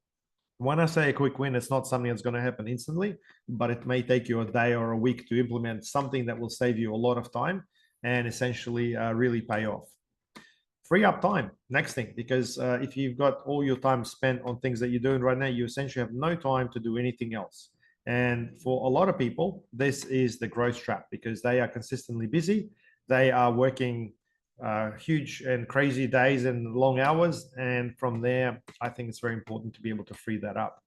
A: when I say a quick win, it's not something that's going to happen instantly, but it may take you a day or a week to implement something that will save you a lot of time and essentially really pay off. Free up time, next thing, because if you've got all your time spent on things that you're doing right now, you essentially have no time to do anything else. And for a lot of people, this is the growth trap because they are consistently busy. They are working huge and crazy days and long hours. And from there, I think it's very important to be able to free that up.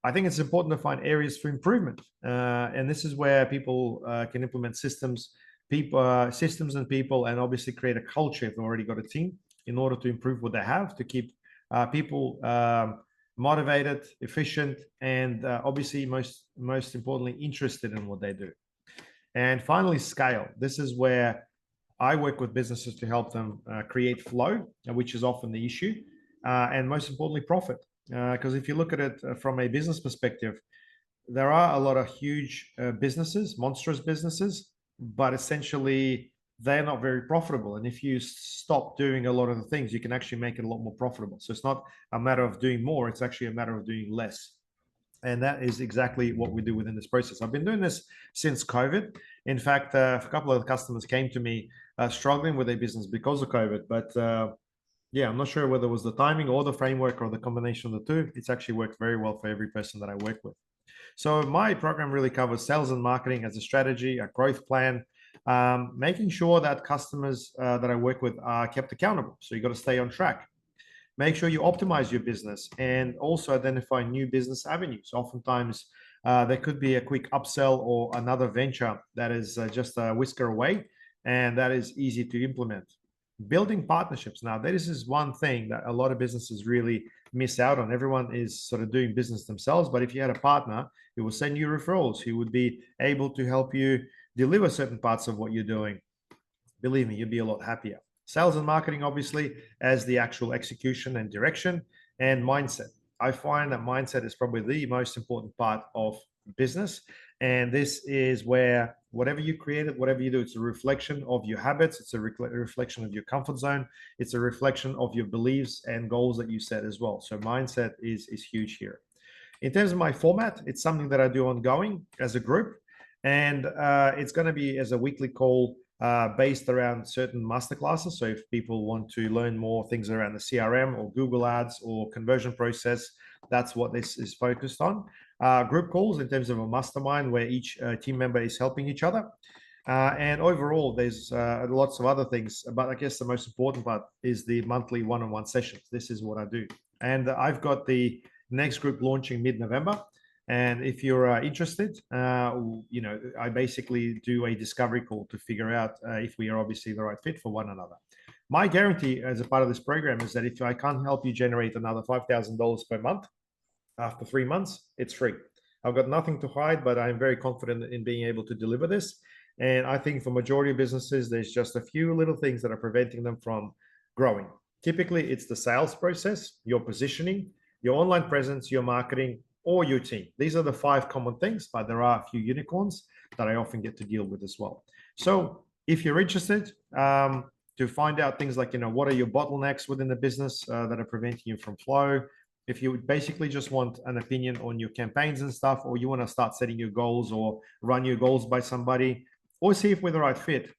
A: I think it's important to find areas for improvement. And this is where people can implement systems, systems and people, and obviously create a culture if they've already got a team in order to improve what they have, to keep people motivated, efficient, and obviously most importantly, interested in what they do. And finally, scale. This is where I work with businesses to help them create flow, which is often the issue, and most importantly, profit. Because if you look at it from a business perspective, there are a lot of huge businesses, monstrous businesses, but essentially they're not very profitable. And if you stop doing a lot of the things, you can actually make it a lot more profitable. So it's not a matter of doing more, it's actually a matter of doing less. And that is exactly what we do within this process. I've been doing this since COVID. In fact, a couple of customers came to me struggling with their business because of COVID, but yeah, I'm not sure whether it was the timing or the framework or the combination of the two. It's actually worked very well for every person that I work with. So my program really covers sales and marketing as a strategy, a growth plan, making sure that customers that I work with are kept accountable. So you got to stay on track. Make sure you optimize your business and also identify new business avenues. Oftentimes, there could be a quick upsell or another venture that is just a whisker away, and that is easy to implement. Building partnerships. Now, this is one thing that a lot of businesses really miss out on. Everyone is sort of doing business themselves, but if you had a partner who will send you referrals, who would be able to help you deliver certain parts of what you're doing, believe me, you'd be a lot happier. Sales and marketing, obviously, as the actual execution and direction, and mindset. I find that mindset is probably the most important part of business. And this is where whatever you create, whatever you do, it's a reflection of your habits. It's a reflection of your comfort zone. It's a reflection of your beliefs and goals that you set as well. So mindset is huge here. In terms of my format, it's something that I do ongoing as a group. And it's going to be as a weekly call based around certain masterclasses. So if people want to learn more things around the CRM or Google Ads or conversion process, that's what this is focused on. Group calls in terms of a mastermind where each team member is helping each other. And overall, there's lots of other things, but I guess the most important part is the monthly one-on-one sessions. This is what I do. And I've got the next group launching mid-November. And if you're interested, I basically do a discovery call to figure out if we are obviously the right fit for one another. My guarantee as a part of this program is that if I can't help you generate another $5,000 per month after 3 months, it's free. I've got nothing to hide, but I'm very confident in being able to deliver this. And I think for majority of businesses, there's just a few little things that are preventing them from growing. Typically, it's the sales process, your positioning, your online presence, your marketing, or your team. These are the 5 common things, but there are a few unicorns that I often get to deal with as well. So if you're interested to find out things like, what are your bottlenecks within the business that are preventing you from flow, if you basically just want an opinion on your campaigns and stuff, or you want to start setting your goals or run your goals by somebody, or see if we're the right fit,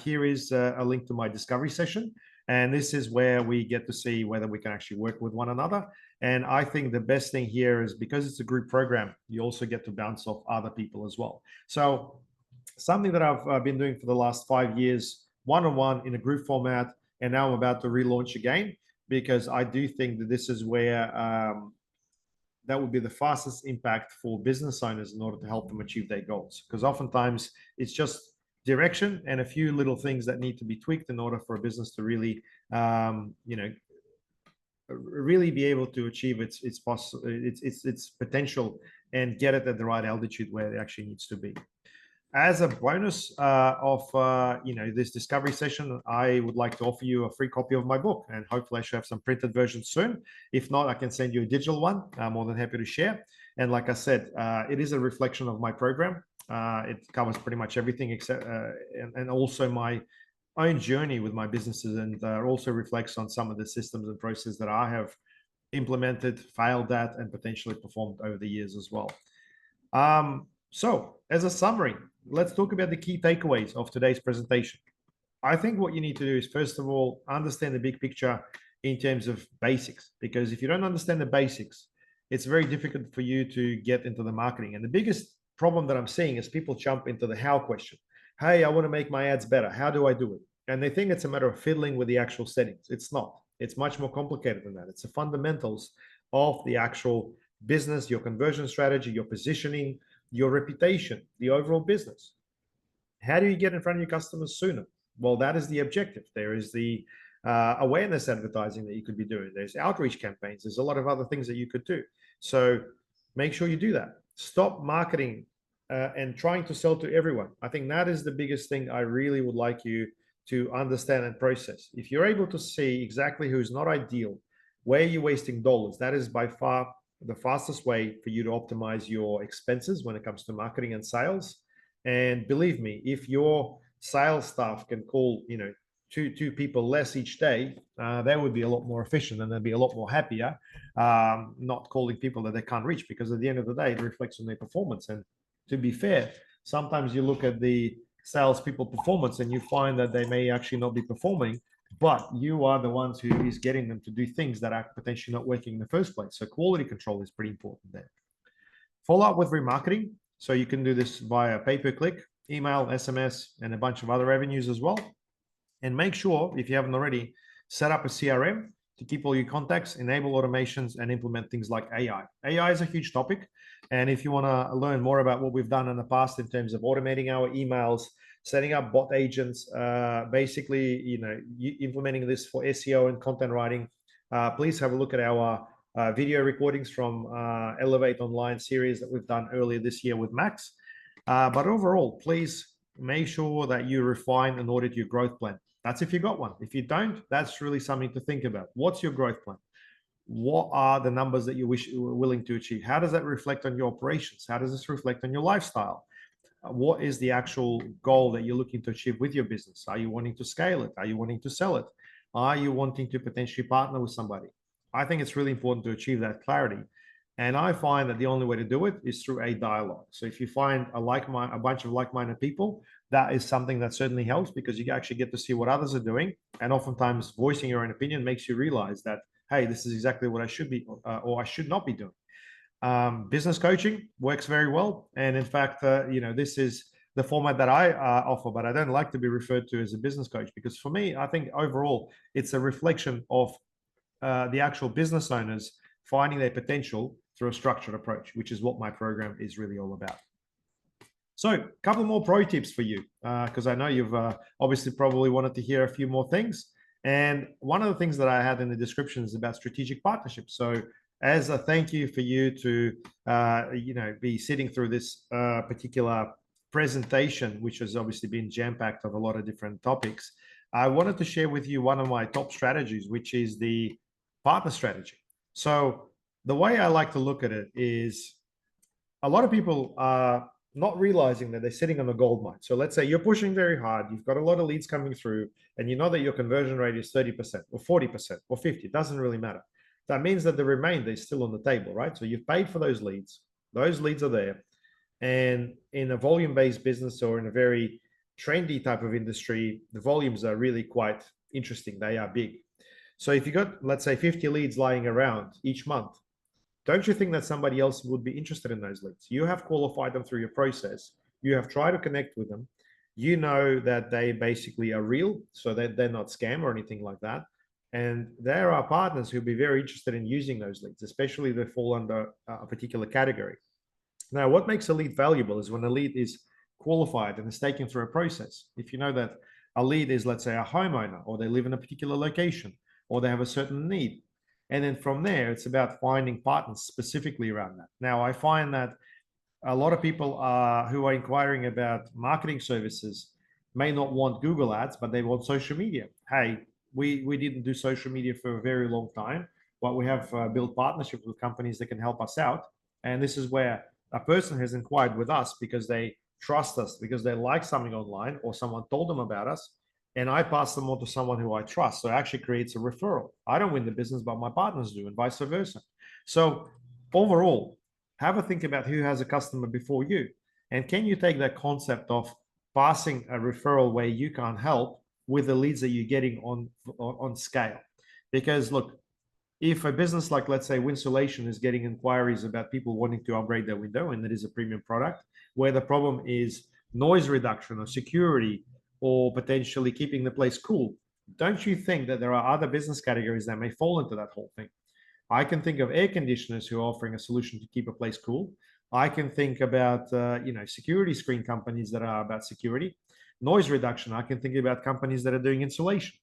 A: here is a link to my discovery session. And this is where we get to see whether we can actually work with one another. And I think the best thing here is because it's a group program, you also get to bounce off other people as well. So something that I've been doing for the last 5 years, one-on-one in a group format, and now I'm about to relaunch again, because I do think that this is where that would be the fastest impact for business owners in order to help them achieve their goals. Because oftentimes it's just direction and a few little things that need to be tweaked in order for a business to really, really be able to achieve its potential and get it at the right altitude where it actually needs to be. As a bonus of this discovery session, I would like to offer you a free copy of my book, and hopefully I should have some printed versions soon. If not, I can send you a digital one. I'm more than happy to share. And like I said, it is a reflection of my program. It covers pretty much everything except and also my own journey with my businesses, and also reflects on some of the systems and processes that I have implemented, failed at, and potentially performed over the years as well. So as a summary, let's talk about the key takeaways of today's presentation. I think what you need to do is, first of all, understand the big picture in terms of basics, because if you don't understand the basics, it's very difficult for you to get into the marketing. And the biggest problem that I'm seeing is people jump into the how question. Hey, I want to make my ads better. How do I do it? And they think it's a matter of fiddling with the actual settings. It's not. It's much more complicated than that. It's the fundamentals of the actual business, your conversion strategy, your positioning, your reputation, the overall business. How do you get in front of your customers sooner? Well, that is the objective. There is the awareness advertising that you could be doing. There's outreach campaigns. There's a lot of other things that you could do. So make sure you do that. Stop marketing and trying to sell to everyone. I think that is the biggest thing I really would like you to understand and process. If you're able to see exactly who's not ideal, where you're wasting dollars, that is by far the fastest way for you to optimize your expenses when it comes to marketing and sales. And believe me, if your sales staff can call, two people less each day, they would be a lot more efficient and they'd be a lot more happier, not calling people that they can't reach, because at the end of the day, it reflects on their performance. And to be fair, sometimes you look at the salespeople performance and you find that they may actually not be performing, but you are the ones who is getting them to do things that are potentially not working in the first place. So quality control is pretty important there. Follow up with remarketing. So you can do this via pay-per-click, email, SMS, and a bunch of other avenues as well. And make sure, if you haven't already, set up a CRM to keep all your contacts, enable automations, and implement things like AI. AI is a huge topic. And if you want to learn more about what we've done in the past in terms of automating our emails, setting up bot agents, basically, implementing this for SEO and content writing, please have a look at our video recordings from Elevate Online series that we've done earlier this year with Max. But overall, please make sure that you refine and audit your growth plan. That's if you got one. If you don't, that's really something to think about. What's your growth plan? What are the numbers that you're willing to achieve? How does that reflect on your operations? How does this reflect on your lifestyle? What is the actual goal that you're looking to achieve with your business? Are you wanting to scale it? Are you wanting to sell it? Are you wanting to potentially partner with somebody? I think it's really important to achieve that clarity. And I find that the only way to do it is through a dialogue. So if you find a bunch of like-minded people, that is something that certainly helps, because you actually get to see what others are doing. And oftentimes voicing your own opinion makes you realize that, hey, this is exactly what I should be or I should not be doing. Business coaching works very well. And in fact, this is the format that I offer, but I don't like to be referred to as a business coach, because for me, I think overall, it's a reflection of the actual business owners finding their potential through a structured approach, which is what my program is really all about. So a couple more pro tips for you, because I know you've obviously probably wanted to hear a few more things. And one of the things that I had in the description is about strategic partnerships. So as a thank you for you to, be sitting through this particular presentation, which has obviously been jam-packed of a lot of different topics, I wanted to share with you one of my top strategies, which is the partner strategy. So the way I like to look at it is, a lot of people are not realizing that they're sitting on a gold mine. So let's say you're pushing very hard, you've got a lot of leads coming through, and you know that your conversion rate is 30% or 40% or 50%, it doesn't really matter. That means that the remainder is still on the table, right? So you've paid for those leads are there. And in a volume-based business or in a very trendy type of industry, the volumes are really quite interesting. They are big. So if you got, let's say, 50 leads lying around each month, don't you think that somebody else would be interested in those leads? You have qualified them through your process. You have tried to connect with them. You know that they basically are real, so that they're not scam or anything like that. And there are partners who'll be very interested in using those leads, especially if they fall under a particular category. Now, what makes a lead valuable is when a lead is qualified and is taken through a process. If you know that a lead is, let's say, a homeowner, or they live in a particular location, or they have a certain need. And then from there, it's about finding partners specifically around that. Now, I find that a lot of people who are inquiring about marketing services may not want Google ads, but they want social media. Hey, we didn't do social media for a very long time, but we have built partnerships with companies that can help us out. And this is where a person has inquired with us because they trust us, because they like something online or someone told them about us. And I pass them on to someone who I trust. So it actually creates a referral. I don't win the business, but my partners do, and vice versa. So overall, have a think about who has a customer before you. And can you take that concept of passing a referral where you can't help with the leads that you're getting on scale? Because look, if a business like, let's say, Winsulation is getting inquiries about people wanting to upgrade their window, and that is a premium product, where the problem is noise reduction or security, or potentially keeping the place cool, don't you think that there are other business categories that may fall into that whole thing? I can think of air conditioners who are offering a solution to keep a place cool. I can think about security screen companies that are about security, noise reduction. I can think about companies that are doing insulation.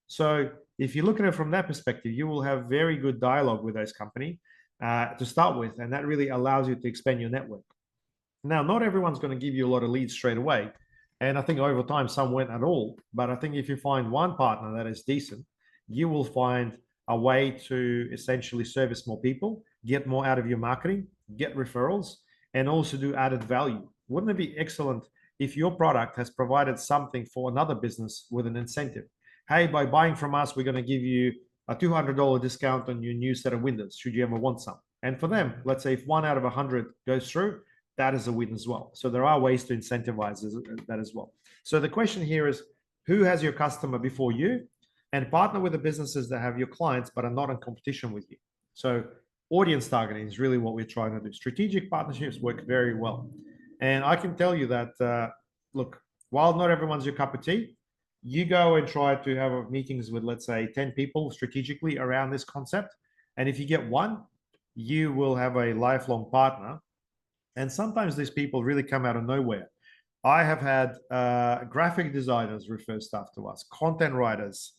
A: So if you look at it from that perspective, you will have very good dialogue with those companies to start with, and that really allows you to expand your network. Now, not everyone's going to give you a lot of leads straight away, and I think over time some won't at all. But I think if you find one partner that is decent, you will find a way to essentially service more people, get more out of your marketing, get referrals, and also do added value. Wouldn't it be excellent if your product has provided something for another business with an incentive? Hey, by buying from us, we're going to give you a $200 discount on your new set of windows, should you ever want some. And for them, let's say if 1 out of 100 goes through, that is a win as well. So there are ways to incentivize that as well. So the question here is, who has your customer before you? And partner with the businesses that have your clients but are not in competition with you. So audience targeting is really what we're trying to do. Strategic partnerships work very well. And I can tell you that, look, while not everyone's your cup of tea, you go and try to have meetings with, let's say, 10 people strategically around this concept. And if you get one, you will have a lifelong partner. And sometimes these people really come out of nowhere. I have had graphic designers refer stuff to us, content writers,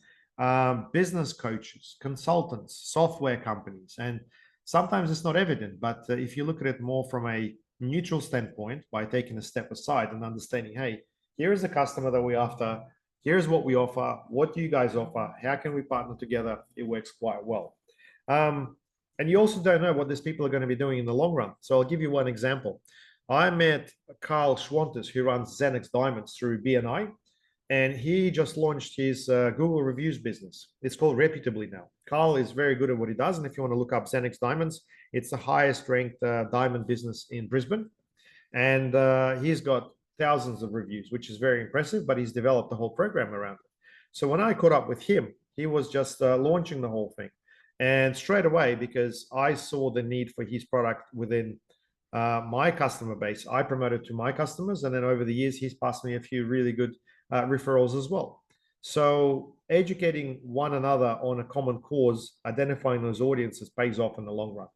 A: business coaches, consultants, software companies. And sometimes it's not evident, but if you look at it more from a neutral standpoint, by taking a step aside and understanding, hey, here is the customer that we're after. Here's what we offer. What do you guys offer? How can we partner together? It works quite well. And you also don't know what these people are going to be doing in the long run. So I'll give you one example. I met Carl Schwantes, who runs Xenix Diamonds through BNI, and he just launched his Google reviews business. It's called Reputably now. Carl is very good at what he does, and if you want to look up Xenix Diamonds, it's the highest ranked diamond business in Brisbane, and he's got thousands of reviews, which is very impressive, but he's developed the whole program around it. So when I caught up with him, he was just launching the whole thing. And straight away, because I saw the need for his product within my customer base, I promoted to my customers. And then over the years, he's passed me a few really good referrals as well. So educating one another on a common cause, identifying those audiences pays off in the long run.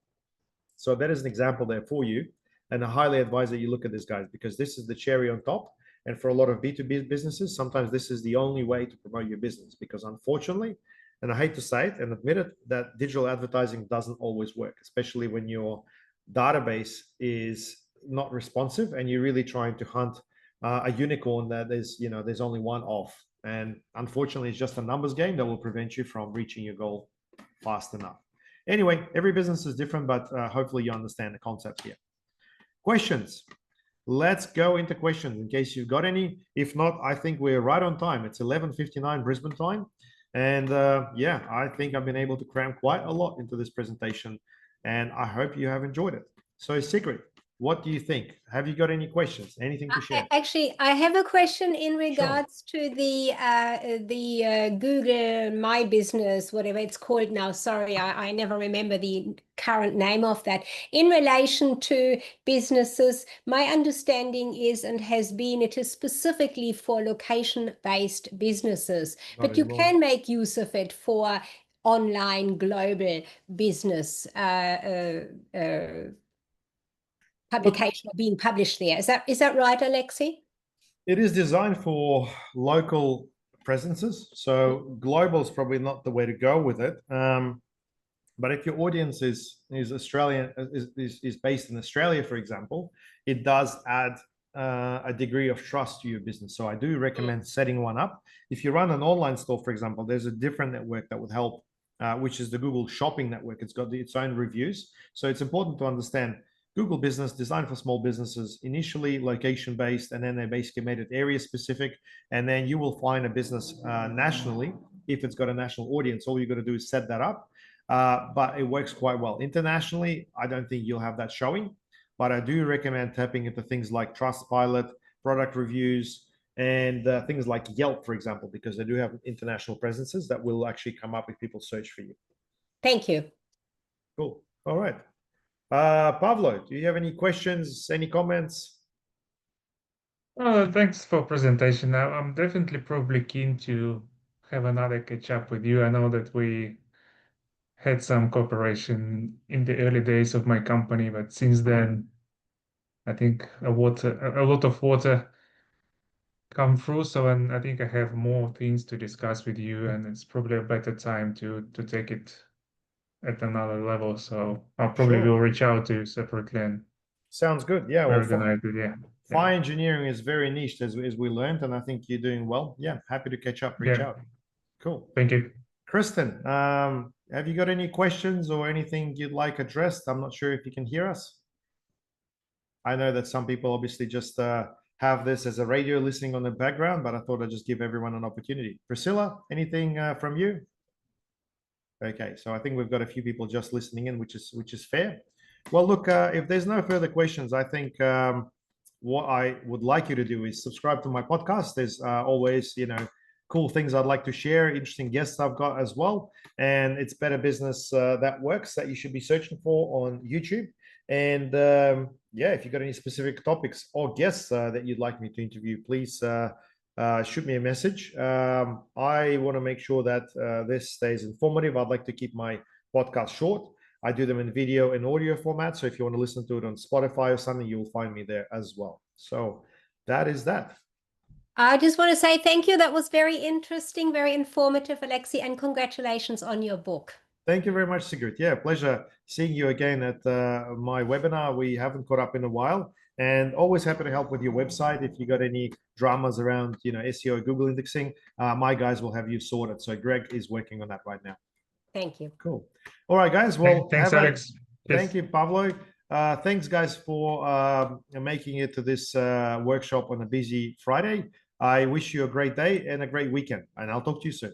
A: So that is an example there for you. And I highly advise that you look at this, guys, because this is the cherry on top. And for a lot of B2B businesses, sometimes this is the only way to promote your business, because unfortunately, and I hate to say it and admit it, that digital advertising doesn't always work, especially when your database is not responsive and you're really trying to hunt a unicorn that there's only one off. And unfortunately, it's just a numbers game that will prevent you from reaching your goal fast enough. Anyway, every business is different, but hopefully you understand the concept here. Questions? Let's go into questions in case you've got any. If not, I think we're right on time. It's 11:59 Brisbane time. And yeah, I think I've been able to cram quite a lot into this presentation, and I hope you have enjoyed it. So Sigrid, what do you think? Have you got any questions? Anything to share?
B: Actually, I have a question in regards to the Google My Business, whatever it's called now. Sorry, I never remember the current name of that. In relation to businesses, my understanding is and has been it is specifically for location-based businesses, but you can make use of it for online global business publication being published there. Is that right, Alexei?
A: It is designed for local presences. So global is probably not the way to go with it. But if your audience is Australian, is based in Australia, for example, it does add a degree of trust to your business. So I do recommend setting one up. If you run an online store, for example, there's a different network that would help, which is the Google Shopping Network. It's got its own reviews. So it's important to understand Google Business, designed for small businesses, initially location-based, and then they basically made it area-specific. And then you will find a business nationally. If it's got a national audience, all you got to do is set that up. But it works quite well. Internationally, I don't think you'll have that showing, but I do recommend tapping into things like Trustpilot, product reviews, and things like Yelp, for example, because they do have international presences that will actually come up if people search for you.
B: Thank you.
A: Cool. All right. Pavlo, do you have any questions, any comments?
C: Thanks for presentation. Now, I'm definitely probably keen to have another catch up with you. I know that we had some cooperation in the early days of my company, but since then, I think a lot of water come through. So, and I think I have more things to discuss with you, and it's probably a better time to take it at another level. So I probably will
A: Sure.
C: reach out to you separately and
A: Sounds good. Yeah. Well,
C: organize it. Yeah.
A: fire engineering is very niche, as we learned, and I think you're doing well. Yeah. Happy to catch up, reach
C: Yeah.
A: out. Cool.
C: Thank you.
A: Kristen, have you got any questions or anything you'd like addressed? I'm not sure if you can hear us. I know that some people obviously just have this as a radio listening on the background, but I thought I'd just give everyone an opportunity. Priscilla, anything from you? Okay, so I think we've got a few people just listening in, which is fair. Well, look, if there's no further questions, I think what I would like you to do is subscribe to my podcast. There's always, cool things I'd like to share, interesting guests I've got as well, and it's Better Business That Works that you should be searching for on YouTube. And yeah, if you've got any specific topics or guests that you'd like me to interview, please shoot me a message. I want to make sure that this stays informative. I'd like to keep my podcast short. I do them in video and audio format. So if you want to listen to it on Spotify or something, you'll find me there as well. So that is that.
B: I just want to say thank you. That was very interesting, very informative, Alexei, and congratulations on your book.
A: Thank you very much, Sigrid. Yeah, pleasure seeing you again at my webinar. We haven't caught up in a while, and always happy to help with your website. If you got any dramas around, SEO, Google indexing, my guys will have you sorted. So Greg is working on that right now.
B: Thank you.
A: Cool. All right, guys. Well,
C: thanks, Alex.
A: Thank you, Pavlo. Thanks, guys, for making it to this workshop on a busy Friday. I wish you a great day and a great weekend, and I'll talk to you soon.